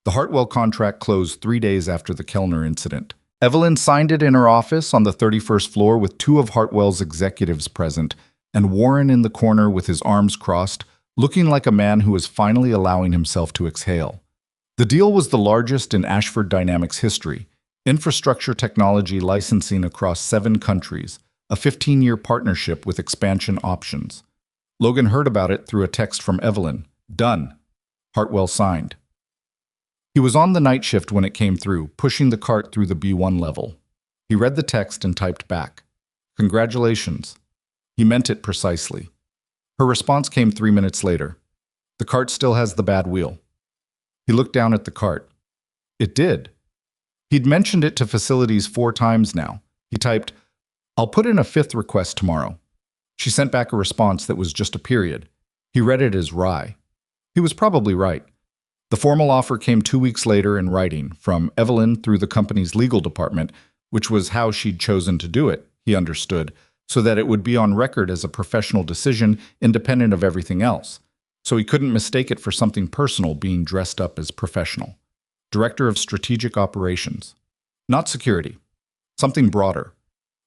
The Hartwell contract closed 3 days after the Kellner incident. Evelyn signed it in her office on the 31st floor with 2 of Hartwell's executives present, and Warren in the corner with his arms crossed, looking like a man who was finally allowing himself to exhale. The deal was the largest in Ashford Dynamics history: infrastructure technology licensing across 7 countries, a 15-year partnership with expansion options. Logan heard about it through a text from Evelyn. Done. Hartwell signed. He was on the night shift when it came through, pushing the cart through the B1 level. He read the text and typed back, "Congratulations." He meant it precisely. Her response came 3 minutes later. "The cart still has the bad wheel." He looked down at the cart. It did. He'd mentioned it to facilities 4 times now. He typed, "I'll put in a 5th request tomorrow." She sent back a response that was just a period. He read it as wry. He was probably right. The formal offer came 2 weeks later in writing, from Evelyn through the company's legal department, which was how she'd chosen to do it, he understood, so that it would be on record as a professional decision independent of everything else. So he couldn't mistake it for something personal being dressed up as professional. Director of Strategic Operations. Not security. Something broader.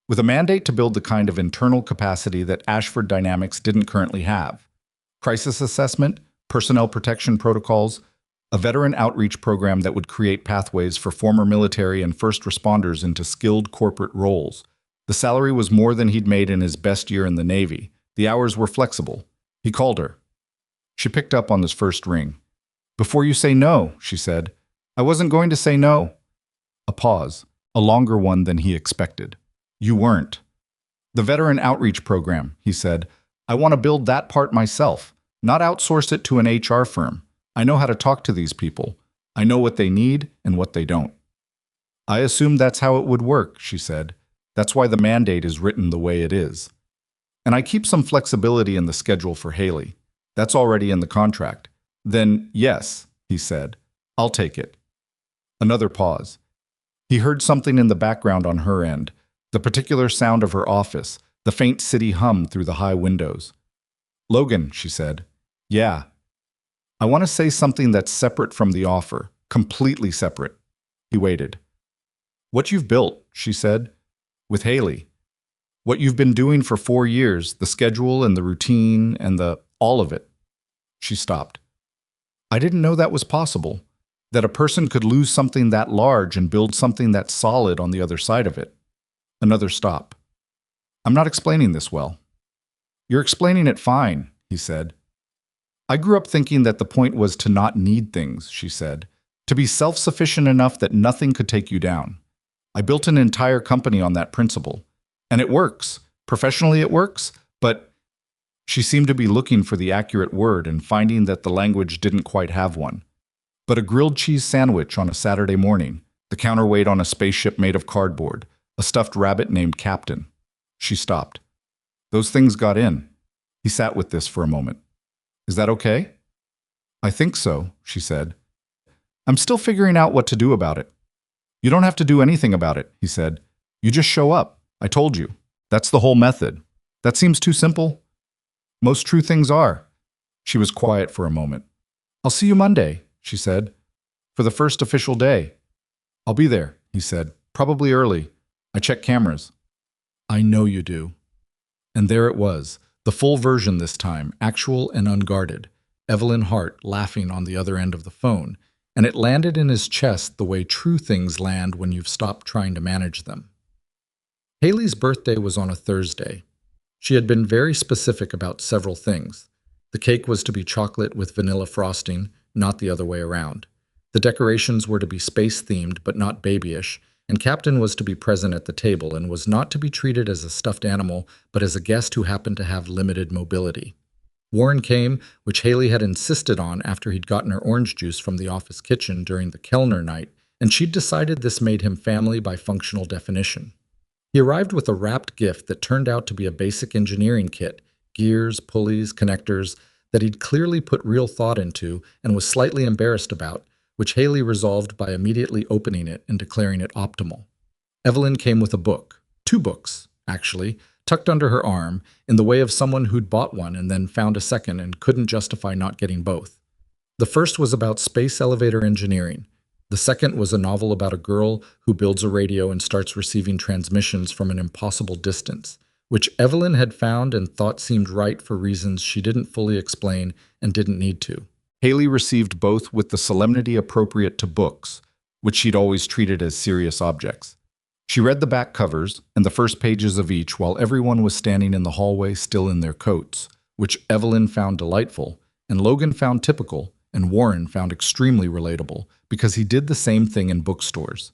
With a mandate to build the kind of internal capacity that Ashford Dynamics didn't currently have. Crisis assessment, personnel protection protocols, a veteran outreach program that would create pathways for former military and first responders into skilled corporate roles. The salary was more than he'd made in his best year in the Navy. The hours were flexible. He called her. She picked up on his first ring. "Before you say no," she said. "I wasn't going to say no." A pause, a longer one than he expected. "You weren't." "The veteran outreach program," he said. "I want to build that part myself, not outsource it to an HR firm. I know how to talk to these people. I know what they need and what they don't." "I assumed that's how it would work," she said. "That's why the mandate is written the way it is. And I keep some flexibility in the schedule for Haley. That's already in the contract." "Then, yes," he said. "I'll take it." Another pause. He heard something in the background on her end, the particular sound of her office, the faint city hum through the high windows. "Logan," she said. "Yeah. I want to say something that's separate from the offer, completely separate." He waited. "What you've built," she said, "with Haley. What you've been doing for 4 years, the schedule and the routine and all of it." She stopped. "I didn't know that was possible, that a person could lose something that large and build something that solid on the other side of it." Another stop. "I'm not explaining this well." "You're explaining it fine," he said. "I grew up thinking that the point was to not need things," she said, "to be self-sufficient enough that nothing could take you down. I built an entire company on that principle. And it works. Professionally it works, but—" She seemed to be looking for the accurate word and finding that the language didn't quite have one. "But a grilled cheese sandwich on a Saturday morning, the counterweight on a spaceship made of cardboard, a stuffed rabbit named Captain." She stopped. "Those things got in." He sat with this for a moment. "Is that okay?" "I think so," she said. "I'm still figuring out what to do about it." "You don't have to do anything about it," he said. "You just show up. I told you. That's the whole method. That seems too simple." "Most true things are." She was quiet for a moment. "I'll see you Monday," she said, "for the first official day." "I'll be there," he said, "probably early. I check cameras. I know you do. And there it was, the full version this time, actual and unguarded. Evelyn Hart laughing on the other end of the phone, and it landed in his chest the way true things land when you've stopped trying to manage them. Haley's birthday was on a Thursday. She had been very specific about several things. The cake was to be chocolate with vanilla frosting, not the other way around. The decorations were to be space-themed but not babyish, and Captain was to be present at the table and was not to be treated as a stuffed animal but as a guest who happened to have limited mobility. Warren came, which Haley had insisted on after he'd gotten her orange juice from the office kitchen during the Kellner night, and she'd decided this made him family by functional definition. He arrived with a wrapped gift that turned out to be a basic engineering kit, gears, pulleys, connectors, that he'd clearly put real thought into and was slightly embarrassed about, which Haley resolved by immediately opening it and declaring it optimal. Evelyn came with a book, 2 books, actually, tucked under her arm, in the way of someone who'd bought one and then found a second and couldn't justify not getting both. The first was about space elevator engineering. The second was a novel about a girl who builds a radio and starts receiving transmissions from an impossible distance, which Evelyn had found and thought seemed right for reasons she didn't fully explain and didn't need to. Haley received both with the solemnity appropriate to books, which she'd always treated as serious objects. She read the back covers and the first pages of each while everyone was standing in the hallway still in their coats, which Evelyn found delightful, and Logan found typical, and Warren found extremely relatable, because he did the same thing in bookstores.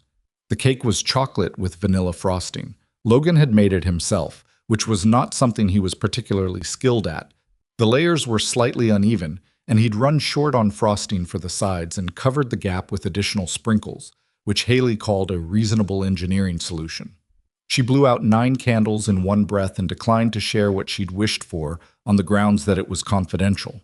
The cake was chocolate with vanilla frosting. Logan had made it himself, which was not something he was particularly skilled at. The layers were slightly uneven, and he'd run short on frosting for the sides and covered the gap with additional sprinkles, which Haley called a reasonable engineering solution. She blew out 9 candles in one breath and declined to share what she'd wished for on the grounds that it was confidential.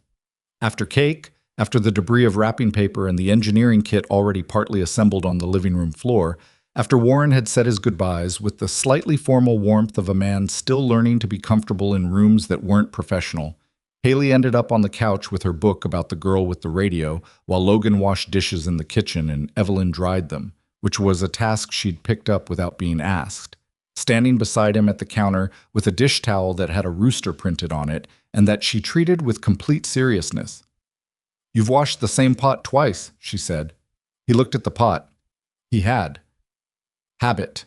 After cake, after the debris of wrapping paper and the engineering kit already partly assembled on the living room floor, after Warren had said his goodbyes with the slightly formal warmth of a man still learning to be comfortable in rooms that weren't professional, Haley ended up on the couch with her book about the girl with the radio, while Logan washed dishes in the kitchen and Evelyn dried them, which was a task she'd picked up without being asked, standing beside him at the counter with a dish towel that had a rooster printed on it and that she treated with complete seriousness. "You've washed the same pot twice," she said. He looked at the pot. He had. Habit.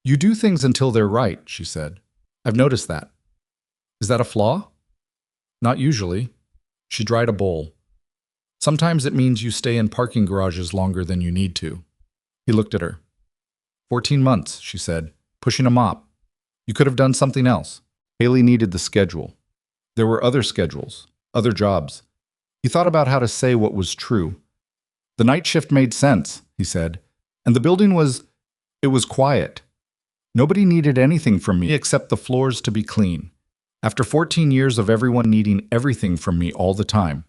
"You do things until they're right," she said. "I've noticed that." "Is that a flaw?" "Not usually." She dried a bowl. "Sometimes it means you stay in parking garages longer than you need to." He looked at her. 14 months, she said, pushing a mop. "You could have done something else." Haley needed the schedule. There were other schedules, other jobs. He thought about how to say what was true. "The night shift made sense," he said, "and the building was quiet. Nobody needed anything from me except the floors to be clean. After 14 years of everyone needing everything from me all the time."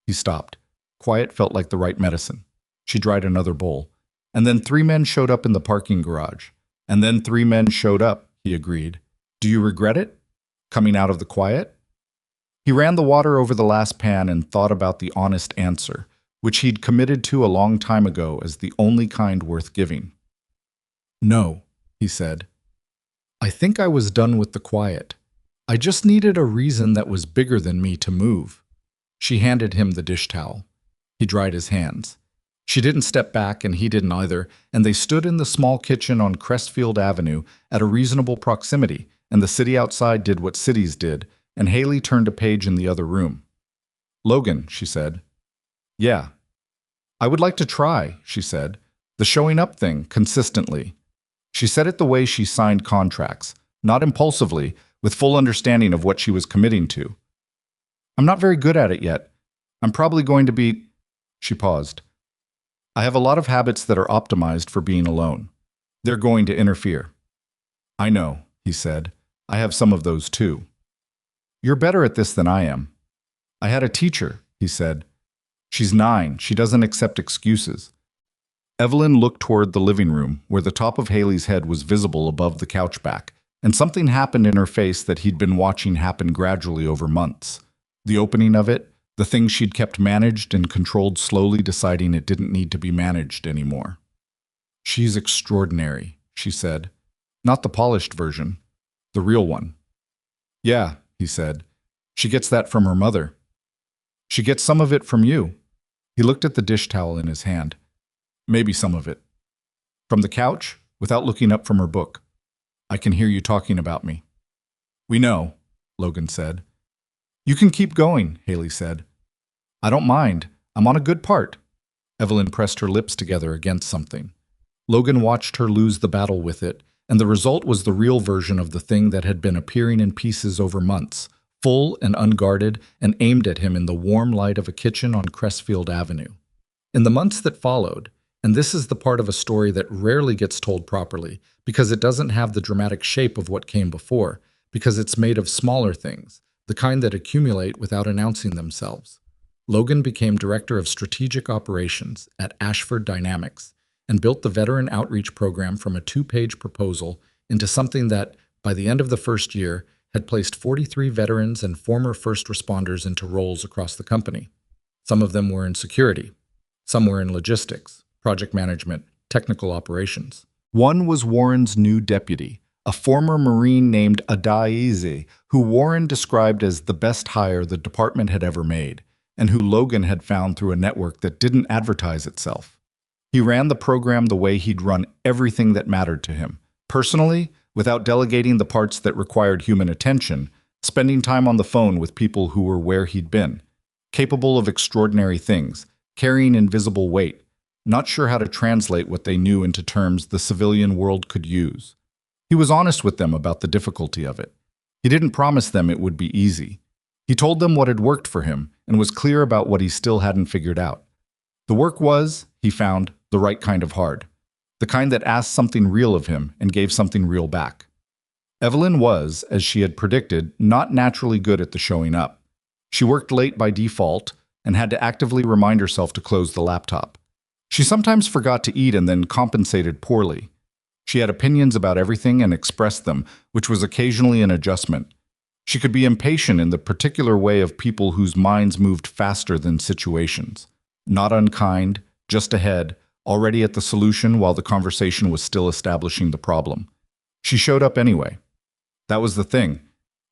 He stopped. Quiet felt like the right medicine. She dried another bowl. "And then 3 men showed up in the parking garage. And then 3 men showed up," he agreed. "Do you regret it? Coming out of the quiet?" He ran the water over the last pan and thought about the honest answer, which he'd committed to a long time ago as the only kind worth giving. "No," he said. "I think I was done with the quiet. I just needed a reason that was bigger than me to move." She handed him the dish towel. He dried his hands. She didn't step back, and he didn't either, and they stood in the small kitchen on Crestfield Avenue at a reasonable proximity, and the city outside did what cities did, and Haley turned a page in the other room. "Logan," she said. "Yeah." "I would like to try," she said. "The showing up thing, consistently." She said it the way she signed contracts, not impulsively, with full understanding of what she was committing to. "I'm not very good at it yet. I'm probably going to be—" She paused. "I have a lot of habits that are optimized for being alone. They're going to interfere." "I know," he said. "I have some of those too." "You're better at this than I am." "I had a teacher," he said. "She's 9. She doesn't accept excuses." Evelyn looked toward the living room, where the top of Haley's head was visible above the couch back, and something happened in her face that he'd been watching happen gradually over months. The opening of it, the thing she'd kept managed and controlled, slowly deciding it didn't need to be managed anymore. "She's extraordinary," she said. Not the polished version, the real one. Yeah, he said. She gets that from her mother. She gets some of it from you. He looked at the dish towel in his hand. Maybe some of it. From the couch, without looking up from her book. I can hear you talking about me. We know, Logan said. You can keep going, Haley said. I don't mind. I'm on a good part. Evelyn pressed her lips together against something. Logan watched her lose the battle with it, and the result was the real version of the thing that had been appearing in pieces over months, full and unguarded, and aimed at him in the warm light of a kitchen on Crestfield Avenue. In the months that followed, and this is the part of a story that rarely gets told properly, because it doesn't have the dramatic shape of what came before, because it's made of smaller things, the kind that accumulate without announcing themselves. Logan became Director of Strategic Operations at Ashford Dynamics and built the Veteran Outreach Program from a 2-page proposal into something that, by the end of the first year, had placed 43 veterans and former first responders into roles across the company. Some of them were in security. Some were in logistics, project management, technical operations. One was Warren's new deputy, a former Marine named Adaize, who Warren described as the best hire the department had ever made, and who Logan had found through a network that didn't advertise itself. He ran the program the way he'd run everything that mattered to him, personally, without delegating the parts that required human attention, spending time on the phone with people who were where he'd been, capable of extraordinary things, carrying invisible weight, not sure how to translate what they knew into terms the civilian world could use. He was honest with them about the difficulty of it. He didn't promise them it would be easy. He told them what had worked for him and was clear about what he still hadn't figured out. The work was, he found, the right kind of hard. The kind that asked something real of him and gave something real back. Evelyn was, as she had predicted, not naturally good at the showing up. She worked late by default and had to actively remind herself to close the laptop. She sometimes forgot to eat and then compensated poorly. She had opinions about everything and expressed them, which was occasionally an adjustment. She could be impatient in the particular way of people whose minds moved faster than situations. Not unkind, just ahead, already at the solution while the conversation was still establishing the problem. She showed up anyway. That was the thing.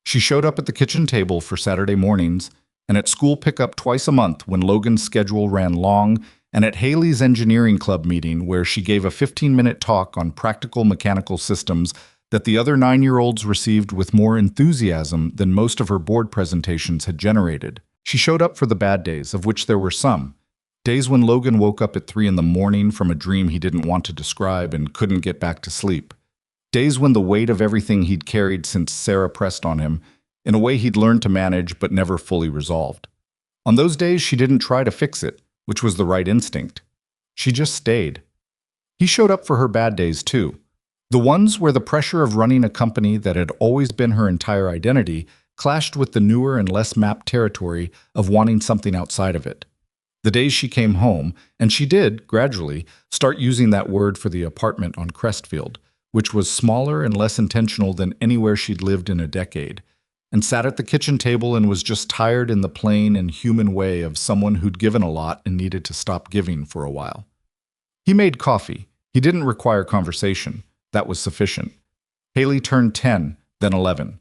She showed up at the kitchen table for Saturday mornings, and at school pickup twice a month when Logan's schedule ran long, and at Haley's engineering club meeting where she gave a 15-minute talk on practical mechanical systems that the other 9-year-olds received with more enthusiasm than most of her board presentations had generated. She showed up for the bad days, of which there were some. Days when Logan woke up at 3 in the morning from a dream he didn't want to describe and couldn't get back to sleep. Days when the weight of everything he'd carried since Sarah pressed on him, in a way he'd learned to manage but never fully resolved. On those days, she didn't try to fix it, which was the right instinct. She just stayed. He showed up for her bad days too. The ones where the pressure of running a company that had always been her entire identity clashed with the newer and less mapped territory of wanting something outside of it. The days she came home, and she did, gradually, start using that word for the apartment on Crestfield, which was smaller and less intentional than anywhere she'd lived in a decade, and sat at the kitchen table and was just tired in the plain and human way of someone who'd given a lot and needed to stop giving for a while. He made coffee. He didn't require conversation. That was sufficient. Haley turned 10, then 11.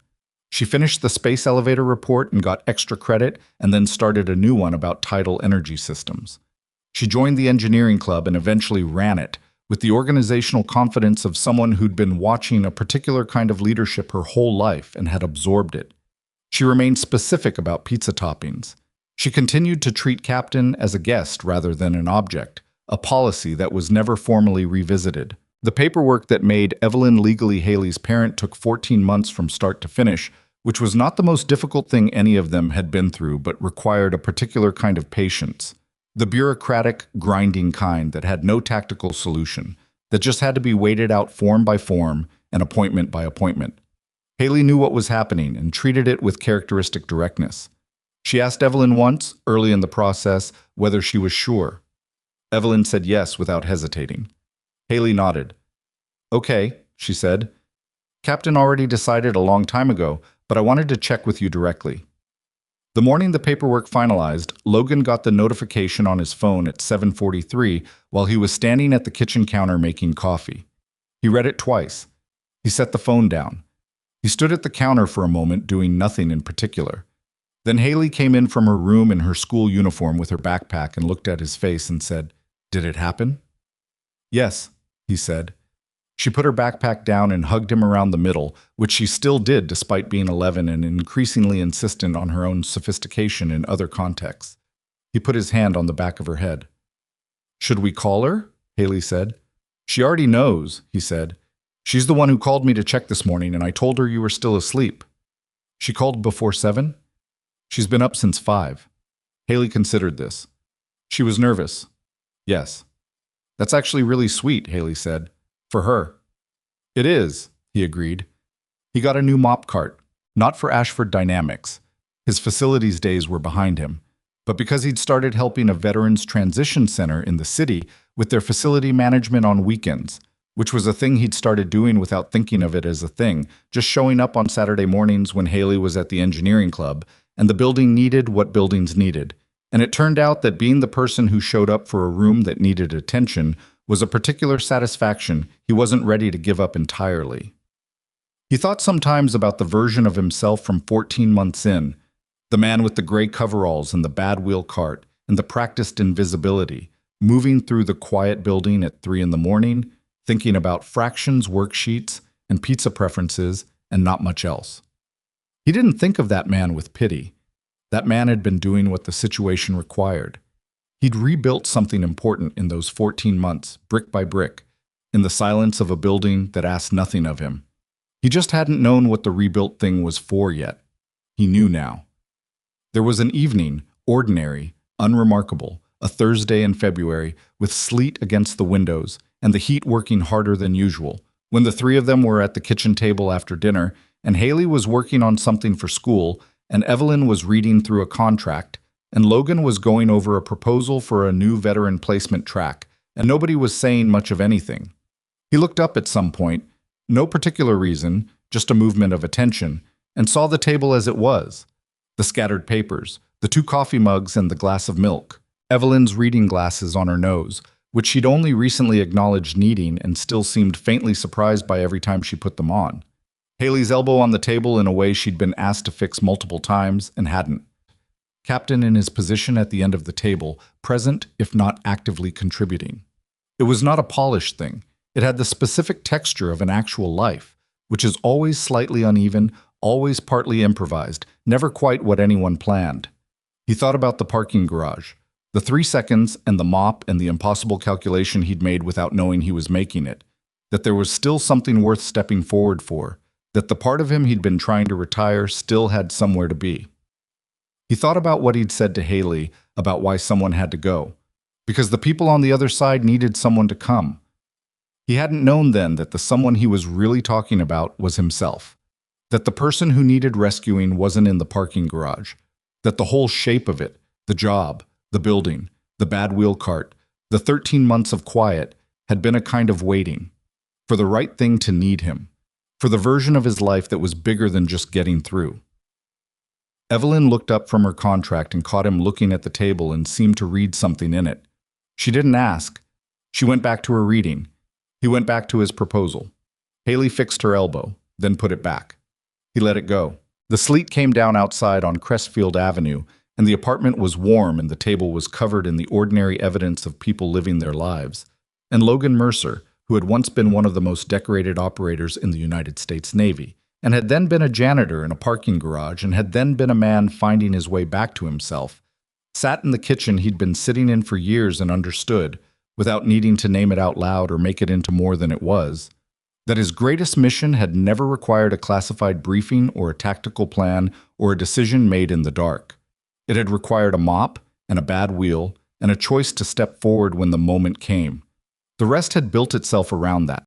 She finished the space elevator report and got extra credit, and then started a new one about tidal energy systems. She joined the engineering club and eventually ran it, with the organizational confidence of someone who'd been watching a particular kind of leadership her whole life and had absorbed it. She remained specific about pizza toppings. She continued to treat Captain as a guest rather than an object, a policy that was never formally revisited. The paperwork that made Evelyn legally Haley's parent took 14 months from start to finish, which was not the most difficult thing any of them had been through, but required a particular kind of patience. The bureaucratic, grinding kind that had no tactical solution, that just had to be waited out form by form and appointment by appointment. Haley knew what was happening and treated it with characteristic directness. She asked Evelyn once, early in the process, whether she was sure. Evelyn said yes without hesitating. Haley nodded. Okay, she said. Captain already decided a long time ago, but I wanted to check with you directly. The morning the paperwork finalized, Logan got the notification on his phone at 7:43 while he was standing at the kitchen counter making coffee. He read it twice. He set the phone down. He stood at the counter for a moment, doing nothing in particular. Then Haley came in from her room in her school uniform with her backpack and looked at his face and said, "Did it happen?" "Yes," he said. She put her backpack down and hugged him around the middle, which she still did despite being 11 and increasingly insistent on her own sophistication in other contexts. He put his hand on the back of her head. "Should we call her?" Haley said. "She already knows," he said. "She's the one who called me to check this morning, and I told her you were still asleep." "She called before 7? "She's been up since 5. Haley considered this. "She was nervous." "Yes." "That's actually really sweet," Haley said. "For her." "It is," he agreed. He got a new mop cart, not for Ashford Dynamics. His facilities days were behind him, but because he'd started helping a veterans transition center in the city with their facility management on weekends, which was a thing he'd started doing without thinking of it as a thing, just showing up on Saturday mornings when Haley was at the engineering club, and the building needed what buildings needed. And it turned out that being the person who showed up for a room that needed attention was a particular satisfaction he wasn't ready to give up entirely. He thought sometimes about the version of himself from 14 months in, the man with the gray coveralls and the bad wheel cart and the practiced invisibility, moving through the quiet building at 3 in the morning, thinking about fractions, worksheets, and pizza preferences, and not much else. He didn't think of that man with pity. That man had been doing what the situation required. He'd rebuilt something important in those 14 months, brick by brick, in the silence of a building that asked nothing of him. He just hadn't known what the rebuilt thing was for yet. He knew now. There was an evening, ordinary, unremarkable, a Thursday in February, with sleet against the windows and the heat working harder than usual, when the three of them were at the kitchen table after dinner, and Haley was working on something for school, and Evelyn was reading through a contract, and Logan was going over a proposal for a new veteran placement track, and nobody was saying much of anything. He looked up at some point, no particular reason, just a movement of attention, and saw the table as it was. The scattered papers, the 2 coffee mugs and the glass of milk, Evelyn's reading glasses on her nose, which she'd only recently acknowledged needing and still seemed faintly surprised by every time she put them on. Haley's elbow on the table in a way she'd been asked to fix multiple times and hadn't. Captain in his position at the end of the table, present if not actively contributing. It was not a polished thing. It had the specific texture of an actual life, which is always slightly uneven, always partly improvised, never quite what anyone planned. He thought about the parking garage, the 3 seconds and the mop and the impossible calculation he'd made without knowing he was making it, that there was still something worth stepping forward for, that the part of him he'd been trying to retire still had somewhere to be. He thought about what he'd said to Haley about why someone had to go, because the people on the other side needed someone to come. He hadn't known then that the someone he was really talking about was himself, that the person who needed rescuing wasn't in the parking garage, that the whole shape of it, the job, the building, the bad wheel cart, the 13 months of quiet, had been a kind of waiting, for the right thing to need him, for the version of his life that was bigger than just getting through. Evelyn looked up from her contract and caught him looking at the table and seemed to read something in it. She didn't ask. She went back to her reading. He went back to his proposal. Haley fixed her elbow, then put it back. He let it go. The sleet came down outside on Crestfield Avenue, and the apartment was warm and the table was covered in the ordinary evidence of people living their lives. And Logan Mercer, who had once been one of the most decorated operators in the United States Navy, and had then been a janitor in a parking garage, and had then been a man finding his way back to himself, sat in the kitchen he'd been sitting in for years and understood, without needing to name it out loud or make it into more than it was, that his greatest mission had never required a classified briefing or a tactical plan or a decision made in the dark. It had required a mop and a bad wheel and a choice to step forward when the moment came. The rest had built itself around that.